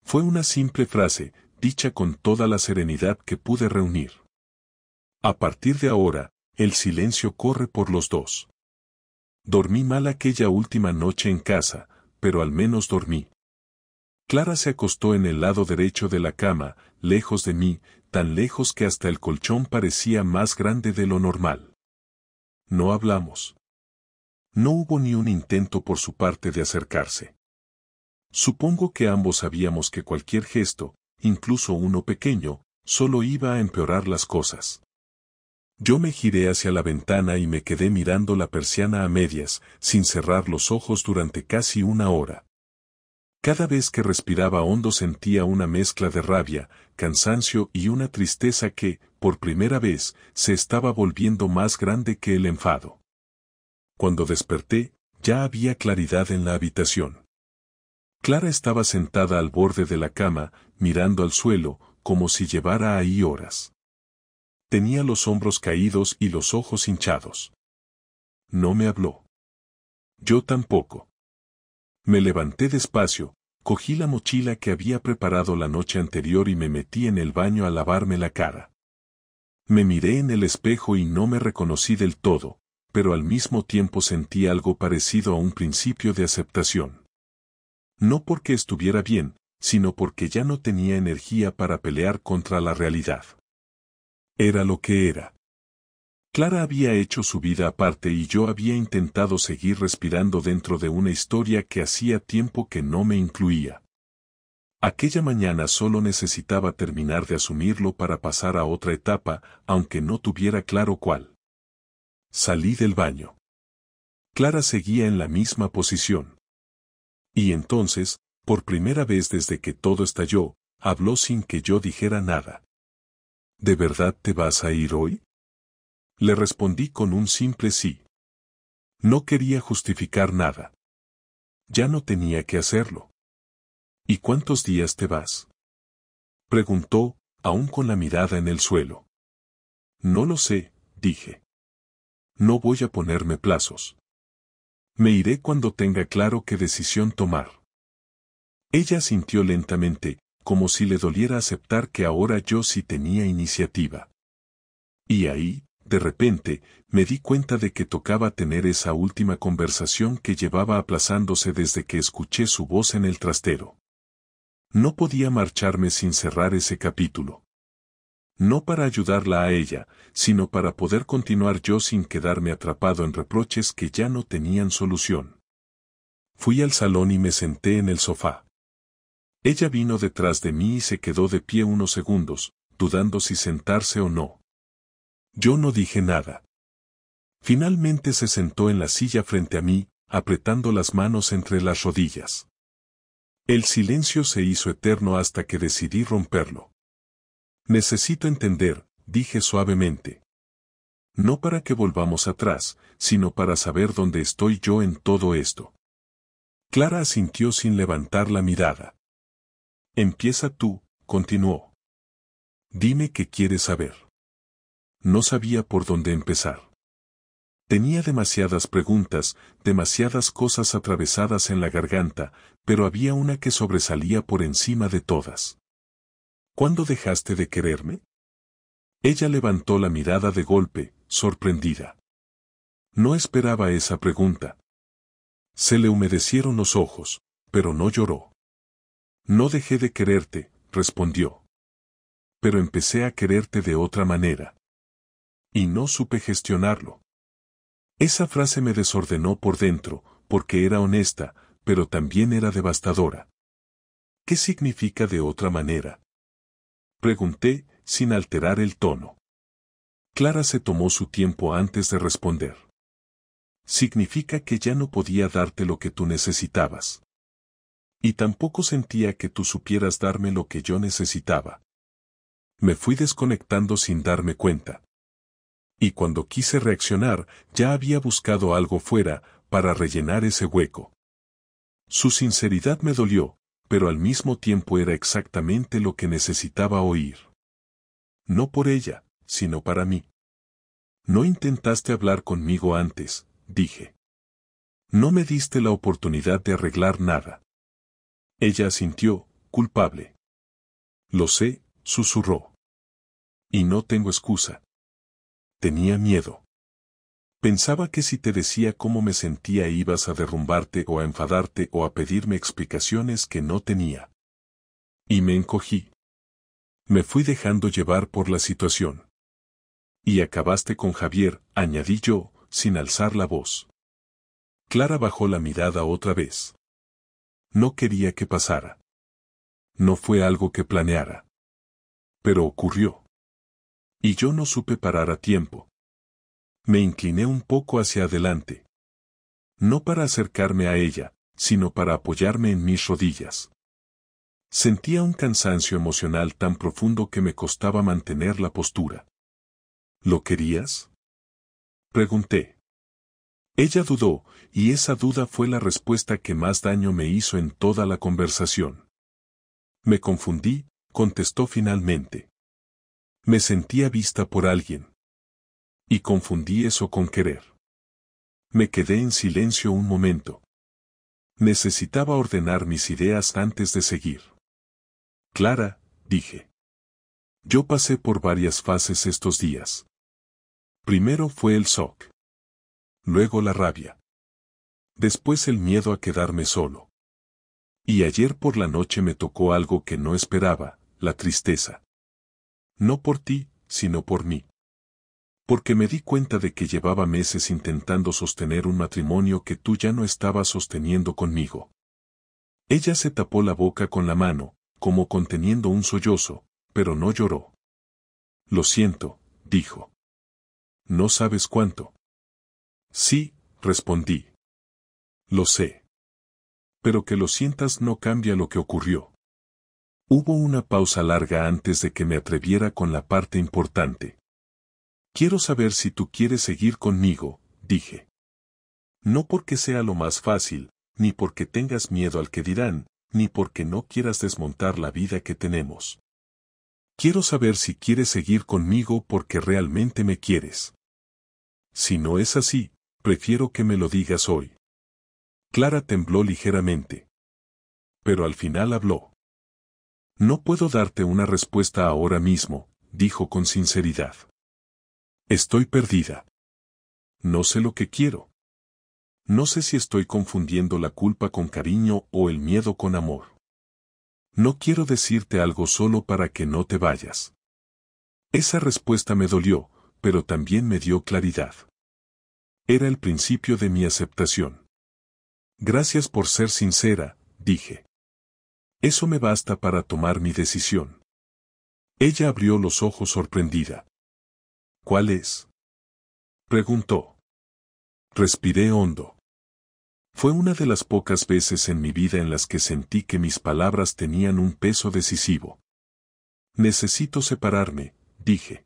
Fue una simple frase, dicha con toda la serenidad que pude reunir. A partir de ahora, el silencio corre por los dos. Dormí mal aquella última noche en casa, pero al menos dormí. Clara se acostó en el lado derecho de la cama, lejos de mí, tan lejos que hasta el colchón parecía más grande de lo normal. No hablamos. No hubo ni un intento por su parte de acercarse. Supongo que ambos sabíamos que cualquier gesto, incluso uno pequeño, solo iba a empeorar las cosas. Yo me giré hacia la ventana y me quedé mirando la persiana a medias, sin cerrar los ojos durante casi una hora. Cada vez que respiraba hondo sentía una mezcla de rabia, cansancio y una tristeza que, por primera vez, se estaba volviendo más grande que el enfado. Cuando desperté, ya había claridad en la habitación. Clara estaba sentada al borde de la cama, mirando al suelo, como si llevara ahí horas. Tenía los hombros caídos y los ojos hinchados. No me habló. Yo tampoco. Me levanté despacio, cogí la mochila que había preparado la noche anterior y me metí en el baño a lavarme la cara. Me miré en el espejo y no me reconocí del todo, pero al mismo tiempo sentí algo parecido a un principio de aceptación. No porque estuviera bien, sino porque ya no tenía energía para pelear contra la realidad. Era lo que era. Clara había hecho su vida aparte y yo había intentado seguir respirando dentro de una historia que hacía tiempo que no me incluía. Aquella mañana solo necesitaba terminar de asumirlo para pasar a otra etapa, aunque no tuviera claro cuál. Salí del baño. Clara seguía en la misma posición. Y entonces, por primera vez desde que todo estalló, habló sin que yo dijera nada. ¿De verdad te vas a ir hoy? Le respondí con un simple sí. No quería justificar nada. Ya no tenía que hacerlo. ¿Y cuántos días te vas? Preguntó, aún con la mirada en el suelo. No lo sé, dije. No voy a ponerme plazos. Me iré cuando tenga claro qué decisión tomar. Ella asintió lentamente, como si le doliera aceptar que ahora yo sí tenía iniciativa. Y ahí, de repente, me di cuenta de que tocaba tener esa última conversación que llevaba aplazándose desde que escuché su voz en el trastero. No podía marcharme sin cerrar ese capítulo. No para ayudarla a ella, sino para poder continuar yo sin quedarme atrapado en reproches que ya no tenían solución. Fui al salón y me senté en el sofá. Ella vino detrás de mí y se quedó de pie unos segundos, dudando si sentarse o no. Yo no dije nada. Finalmente se sentó en la silla frente a mí, apretando las manos entre las rodillas. El silencio se hizo eterno hasta que decidí romperlo. Necesito entender, dije suavemente. No para que volvamos atrás, sino para saber dónde estoy yo en todo esto. Clara asintió sin levantar la mirada. Empieza tú, continuó. Dime qué quieres saber. No sabía por dónde empezar. Tenía demasiadas preguntas, demasiadas cosas atravesadas en la garganta, pero había una que sobresalía por encima de todas. ¿Cuándo dejaste de quererme? Ella levantó la mirada de golpe, sorprendida. No esperaba esa pregunta. Se le humedecieron los ojos, pero no lloró. No dejé de quererte, respondió. Pero empecé a quererte de otra manera. Y no supe gestionarlo. Esa frase me desordenó por dentro, porque era honesta, pero también era devastadora. ¿Qué significa de otra manera? Pregunté, sin alterar el tono. Clara se tomó su tiempo antes de responder. Significa que ya no podía darte lo que tú necesitabas. Y tampoco sentía que tú supieras darme lo que yo necesitaba. Me fui desconectando sin darme cuenta. Y cuando quise reaccionar, ya había buscado algo fuera, para rellenar ese hueco. Su sinceridad me dolió, pero al mismo tiempo era exactamente lo que necesitaba oír. No por ella, sino para mí. No intentaste hablar conmigo antes, dije. No me diste la oportunidad de arreglar nada. Ella asintió, culpable. Lo sé, susurró. Y no tengo excusa. Tenía miedo. Pensaba que si te decía cómo me sentía ibas a derrumbarte o a enfadarte o a pedirme explicaciones que no tenía. Y me encogí. Me fui dejando llevar por la situación. Y acabaste con Javier, añadí yo, sin alzar la voz. Clara bajó la mirada otra vez. No quería que pasara. No fue algo que planeara. Pero ocurrió. Y yo no supe parar a tiempo. Me incliné un poco hacia adelante. No para acercarme a ella, sino para apoyarme en mis rodillas. Sentía un cansancio emocional tan profundo que me costaba mantener la postura. ¿Lo querías?, pregunté. Ella dudó, y esa duda fue la respuesta que más daño me hizo en toda la conversación. Me confundí, contestó finalmente. Me sentía vista por alguien. Y confundí eso con querer. Me quedé en silencio un momento. Necesitaba ordenar mis ideas antes de seguir. Clara, dije. Yo pasé por varias fases estos días. Primero fue el shock. Luego la rabia. Después el miedo a quedarme solo. Y ayer por la noche me tocó algo que no esperaba, la tristeza. No por ti, sino por mí. Porque me di cuenta de que llevaba meses intentando sostener un matrimonio que tú ya no estabas sosteniendo conmigo. Ella se tapó la boca con la mano, como conteniendo un sollozo, pero no lloró. Lo siento, dijo. No sabes cuánto. Sí, respondí. Lo sé. Pero que lo sientas no cambia lo que ocurrió. Hubo una pausa larga antes de que me atreviera con la parte importante. Quiero saber si tú quieres seguir conmigo, dije. No porque sea lo más fácil, ni porque tengas miedo al que dirán, ni porque no quieras desmontar la vida que tenemos. Quiero saber si quieres seguir conmigo porque realmente me quieres. Si no es así, prefiero que me lo digas hoy. Clara tembló ligeramente. Pero al final habló. No puedo darte una respuesta ahora mismo, dijo con sinceridad. Estoy perdida. No sé lo que quiero. No sé si estoy confundiendo la culpa con cariño o el miedo con amor. No quiero decirte algo solo para que no te vayas. Esa respuesta me dolió, pero también me dio claridad. Era el principio de mi aceptación. Gracias por ser sincera, dije. Eso me basta para tomar mi decisión. Ella abrió los ojos sorprendida. ¿Cuál es?, preguntó. Respiré hondo. Fue una de las pocas veces en mi vida en las que sentí que mis palabras tenían un peso decisivo. Necesito separarme, dije.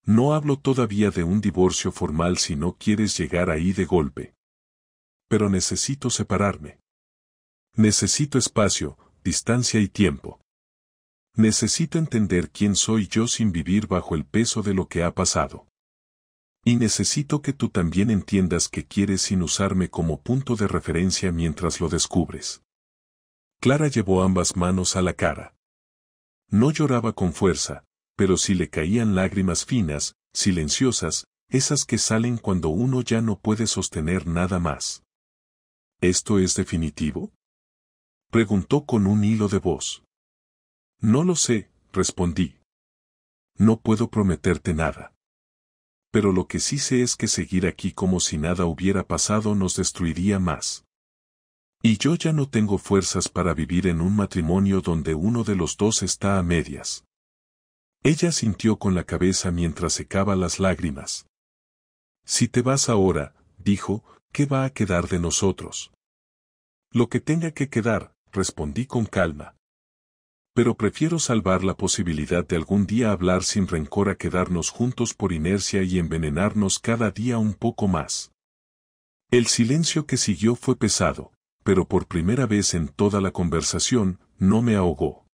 No hablo todavía de un divorcio formal si no quieres llegar ahí de golpe. Pero necesito separarme. Necesito espacio, distancia y tiempo. Necesito entender quién soy yo sin vivir bajo el peso de lo que ha pasado. Y necesito que tú también entiendas que quieres sin usarme como punto de referencia mientras lo descubres. Clara llevó ambas manos a la cara. No lloraba con fuerza, pero sí le caían lágrimas finas, silenciosas, esas que salen cuando uno ya no puede sostener nada más. ¿Esto es definitivo?, preguntó con un hilo de voz. No lo sé, respondí. No puedo prometerte nada. Pero lo que sí sé es que seguir aquí como si nada hubiera pasado nos destruiría más. Y yo ya no tengo fuerzas para vivir en un matrimonio donde uno de los dos está a medias. Ella asintió con la cabeza mientras secaba las lágrimas. Si te vas ahora, dijo, ¿qué va a quedar de nosotros? Lo que tenga que quedar, respondí con calma. Pero prefiero salvar la posibilidad de algún día hablar sin rencor a quedarnos juntos por inercia y envenenarnos cada día un poco más. El silencio que siguió fue pesado, pero por primera vez en toda la conversación, no me ahogó.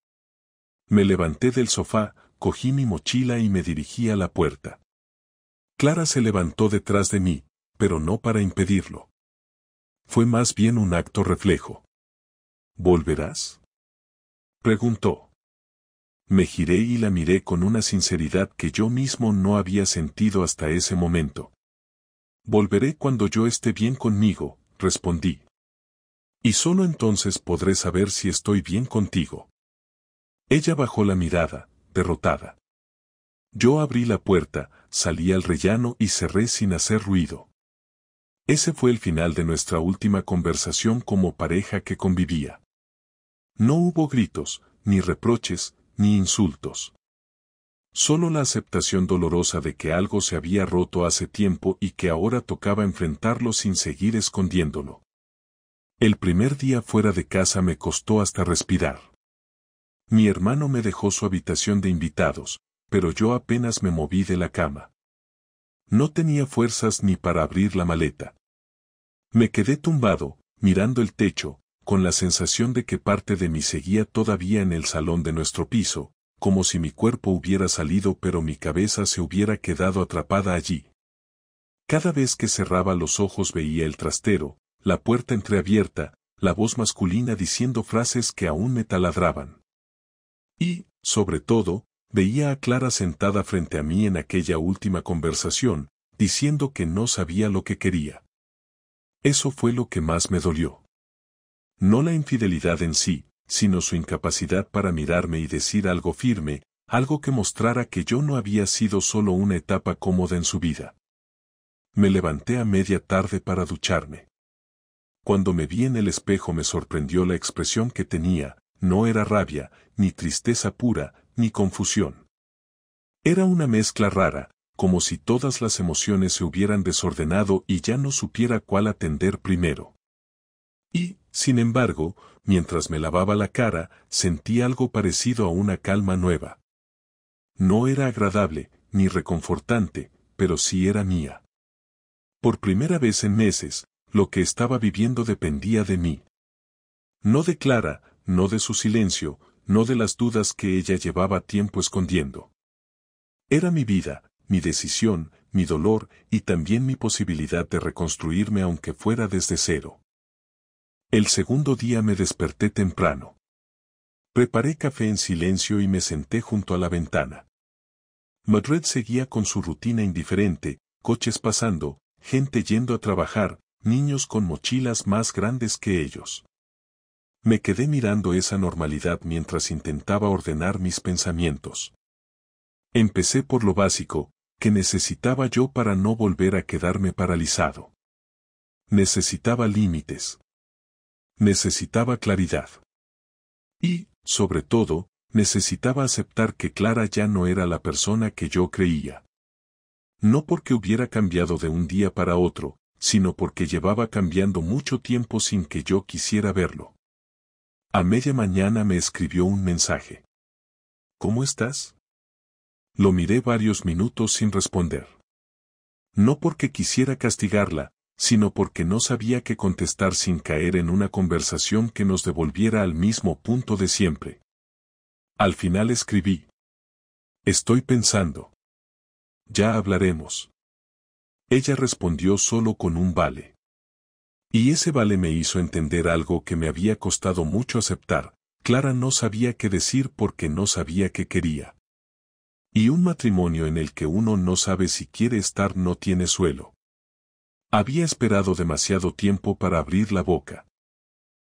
Me levanté del sofá, cogí mi mochila y me dirigí a la puerta. Clara se levantó detrás de mí, pero no para impedirlo. Fue más bien un acto reflejo. ¿Volverás?, preguntó. Me giré y la miré con una sinceridad que yo mismo no había sentido hasta ese momento. Volveré cuando yo esté bien conmigo, respondí. Y solo entonces podré saber si estoy bien contigo. Ella bajó la mirada, derrotada. Yo abrí la puerta, salí al rellano y cerré sin hacer ruido. Ese fue el final de nuestra última conversación como pareja que convivía. No hubo gritos, ni reproches, ni insultos. Solo la aceptación dolorosa de que algo se había roto hace tiempo y que ahora tocaba enfrentarlo sin seguir escondiéndolo. El primer día fuera de casa me costó hasta respirar. Mi hermano me dejó su habitación de invitados, pero yo apenas me moví de la cama. No tenía fuerzas ni para abrir la maleta. Me quedé tumbado, mirando el techo, con la sensación de que parte de mí seguía todavía en el salón de nuestro piso, como si mi cuerpo hubiera salido pero mi cabeza se hubiera quedado atrapada allí. Cada vez que cerraba los ojos veía el trastero, la puerta entreabierta, la voz masculina diciendo frases que aún me taladraban. Y, sobre todo, veía a Clara sentada frente a mí en aquella última conversación, diciendo que no sabía lo que quería. Eso fue lo que más me dolió. No la infidelidad en sí, sino su incapacidad para mirarme y decir algo firme, algo que mostrara que yo no había sido solo una etapa cómoda en su vida. Me levanté a media tarde para ducharme. Cuando me vi en el espejo me sorprendió la expresión que tenía, no era rabia, ni tristeza pura, ni confusión. Era una mezcla rara, como si todas las emociones se hubieran desordenado y ya no supiera cuál atender primero. Y, sin embargo, mientras me lavaba la cara, sentí algo parecido a una calma nueva. No era agradable, ni reconfortante, pero sí era mía. Por primera vez en meses, lo que estaba viviendo dependía de mí. No de Clara, no de su silencio, no de las dudas que ella llevaba tiempo escondiendo. Era mi vida, mi decisión, mi dolor y también mi posibilidad de reconstruirme aunque fuera desde cero. El segundo día me desperté temprano. Preparé café en silencio y me senté junto a la ventana. Madrid seguía con su rutina indiferente, coches pasando, gente yendo a trabajar, niños con mochilas más grandes que ellos. Me quedé mirando esa normalidad mientras intentaba ordenar mis pensamientos. Empecé por lo básico, que necesitaba yo para no volver a quedarme paralizado. Necesitaba límites. Necesitaba claridad. Y, sobre todo, necesitaba aceptar que Clara ya no era la persona que yo creía. No porque hubiera cambiado de un día para otro, sino porque llevaba cambiando mucho tiempo sin que yo quisiera verlo. A media mañana me escribió un mensaje. ¿Cómo estás? Lo miré varios minutos sin responder. No porque quisiera castigarla, sino porque no sabía qué contestar sin caer en una conversación que nos devolviera al mismo punto de siempre. Al final escribí. Estoy pensando. Ya hablaremos. Ella respondió solo con un vale. Y ese vale me hizo entender algo que me había costado mucho aceptar. Clara no sabía qué decir porque no sabía qué quería. Y un matrimonio en el que uno no sabe si quiere estar no tiene suelo. Había esperado demasiado tiempo para abrir la boca.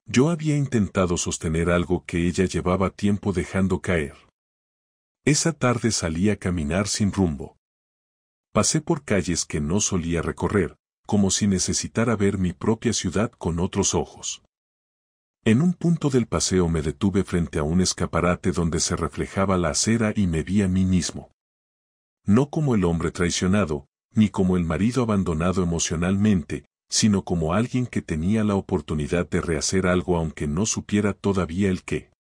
Yo había intentado sostener algo que ella llevaba tiempo dejando caer. Esa tarde salí a caminar sin rumbo. Pasé por calles que no solía recorrer, como si necesitara ver mi propia ciudad con otros ojos. En un punto del paseo me detuve frente a un escaparate donde se reflejaba la acera y me vi a mí mismo. No como el hombre traicionado, ni como el marido abandonado emocionalmente, sino como alguien que tenía la oportunidad de rehacer algo aunque no supiera todavía el qué.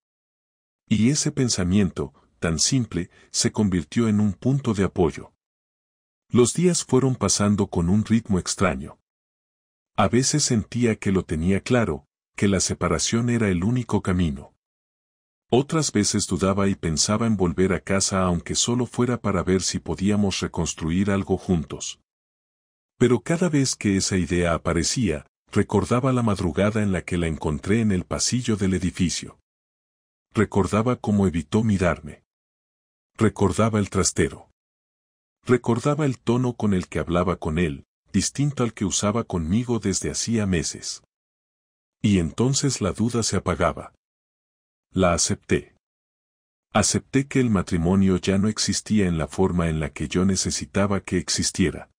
Y ese pensamiento, tan simple, se convirtió en un punto de apoyo. Los días fueron pasando con un ritmo extraño. A veces sentía que lo tenía claro, que la separación era el único camino. Otras veces dudaba y pensaba en volver a casa aunque solo fuera para ver si podíamos reconstruir algo juntos. Pero cada vez que esa idea aparecía, recordaba la madrugada en la que la encontré en el pasillo del edificio. Recordaba cómo evitó mirarme. Recordaba el trastero. Recordaba el tono con el que hablaba con él, distinto al que usaba conmigo desde hacía meses. Y entonces la duda se apagaba. La acepté. Acepté que el matrimonio ya no existía en la forma en la que yo necesitaba que existiera.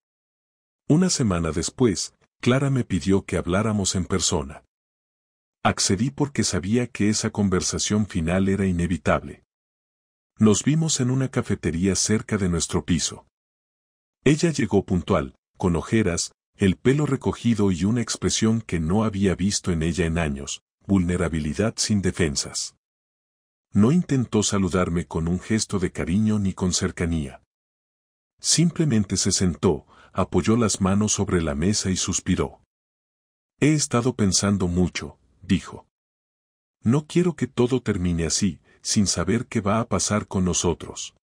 Una semana después, Clara me pidió que habláramos en persona. Accedí porque sabía que esa conversación final era inevitable. Nos vimos en una cafetería cerca de nuestro piso. Ella llegó puntual, con ojeras, el pelo recogido y una expresión que no había visto en ella en años, vulnerabilidad sin defensas. No intentó saludarme con un gesto de cariño ni con cercanía. Simplemente se sentó, apoyó las manos sobre la mesa y suspiró. He estado pensando mucho, dijo. No quiero que todo termine así, sin saber qué va a pasar con nosotros.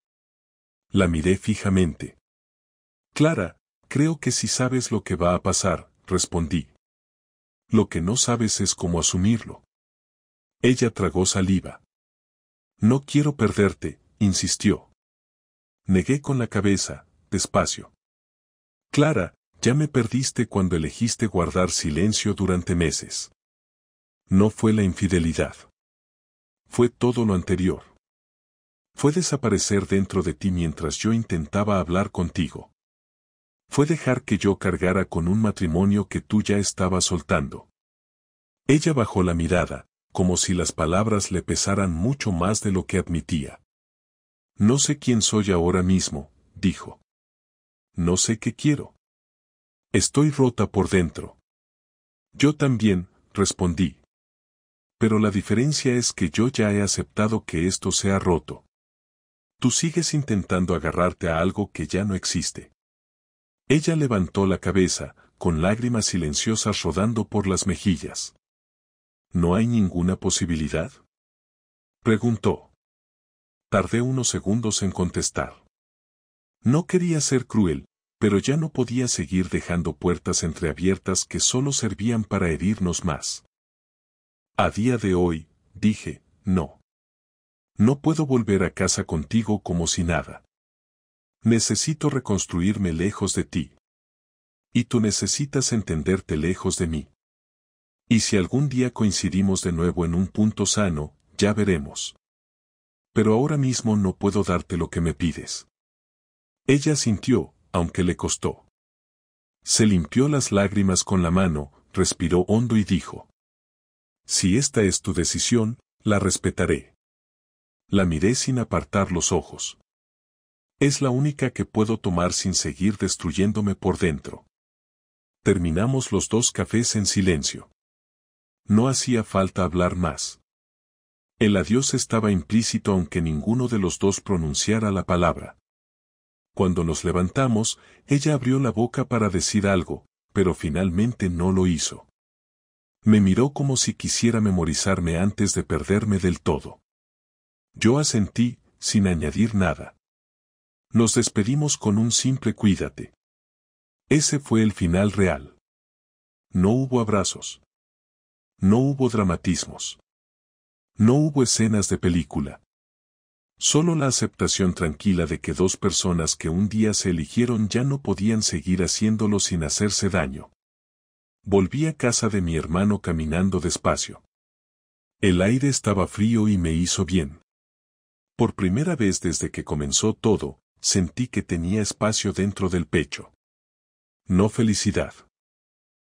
La miré fijamente. Clara, creo que sí sabes lo que va a pasar, respondí. Lo que no sabes es cómo asumirlo. Ella tragó saliva. No quiero perderte, insistió. Negué con la cabeza, despacio. Clara, ya me perdiste cuando elegiste guardar silencio durante meses. No fue la infidelidad. Fue todo lo anterior. Fue desaparecer dentro de ti mientras yo intentaba hablar contigo. Fue dejar que yo cargara con un matrimonio que tú ya estabas soltando. Ella bajó la mirada, como si las palabras le pesaran mucho más de lo que admitía. No sé quién soy ahora mismo, dijo. No sé qué quiero. Estoy rota por dentro. Yo también, respondí. Pero la diferencia es que yo ya he aceptado que esto sea roto. Tú sigues intentando agarrarte a algo que ya no existe. Ella levantó la cabeza, con lágrimas silenciosas rodando por las mejillas. ¿No hay ninguna posibilidad? Preguntó. Tardé unos segundos en contestar. No quería ser cruel, pero ya no podía seguir dejando puertas entreabiertas que solo servían para herirnos más. A día de hoy, dije, no. No puedo volver a casa contigo como si nada. Necesito reconstruirme lejos de ti. Y tú necesitas entenderte lejos de mí. Y si algún día coincidimos de nuevo en un punto sano, ya veremos. Pero ahora mismo no puedo darte lo que me pides. Ella sintió, aunque le costó. Se limpió las lágrimas con la mano, respiró hondo y dijo. Si esta es tu decisión, la respetaré. La miré sin apartar los ojos. Es la única que puedo tomar sin seguir destruyéndome por dentro. Terminamos los 2 cafés en silencio. No hacía falta hablar más. El adiós estaba implícito aunque ninguno de los dos pronunciara la palabra. Cuando nos levantamos, ella abrió la boca para decir algo, pero finalmente no lo hizo. Me miró como si quisiera memorizarme antes de perderme del todo. Yo asentí, sin añadir nada. Nos despedimos con un simple cuídate. Ese fue el final real. No hubo abrazos. No hubo dramatismos. No hubo escenas de película. Solo la aceptación tranquila de que 2 personas que un día se eligieron ya no podían seguir haciéndolo sin hacerse daño. Volví a casa de mi hermano caminando despacio. El aire estaba frío y me hizo bien. Por primera vez desde que comenzó todo, sentí que tenía espacio dentro del pecho. No felicidad.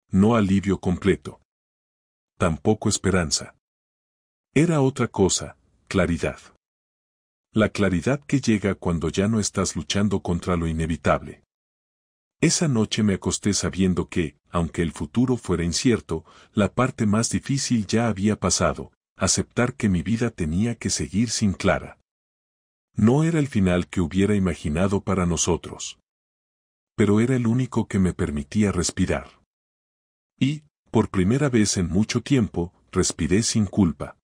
No alivio completo. Tampoco esperanza. Era otra cosa, claridad. La claridad que llega cuando ya no estás luchando contra lo inevitable. Esa noche me acosté sabiendo que, aunque el futuro fuera incierto, la parte más difícil ya había pasado, aceptar que mi vida tenía que seguir sin Clara. No era el final que hubiera imaginado para nosotros. Pero era el único que me permitía respirar. Y, por primera vez en mucho tiempo, respiré sin culpa.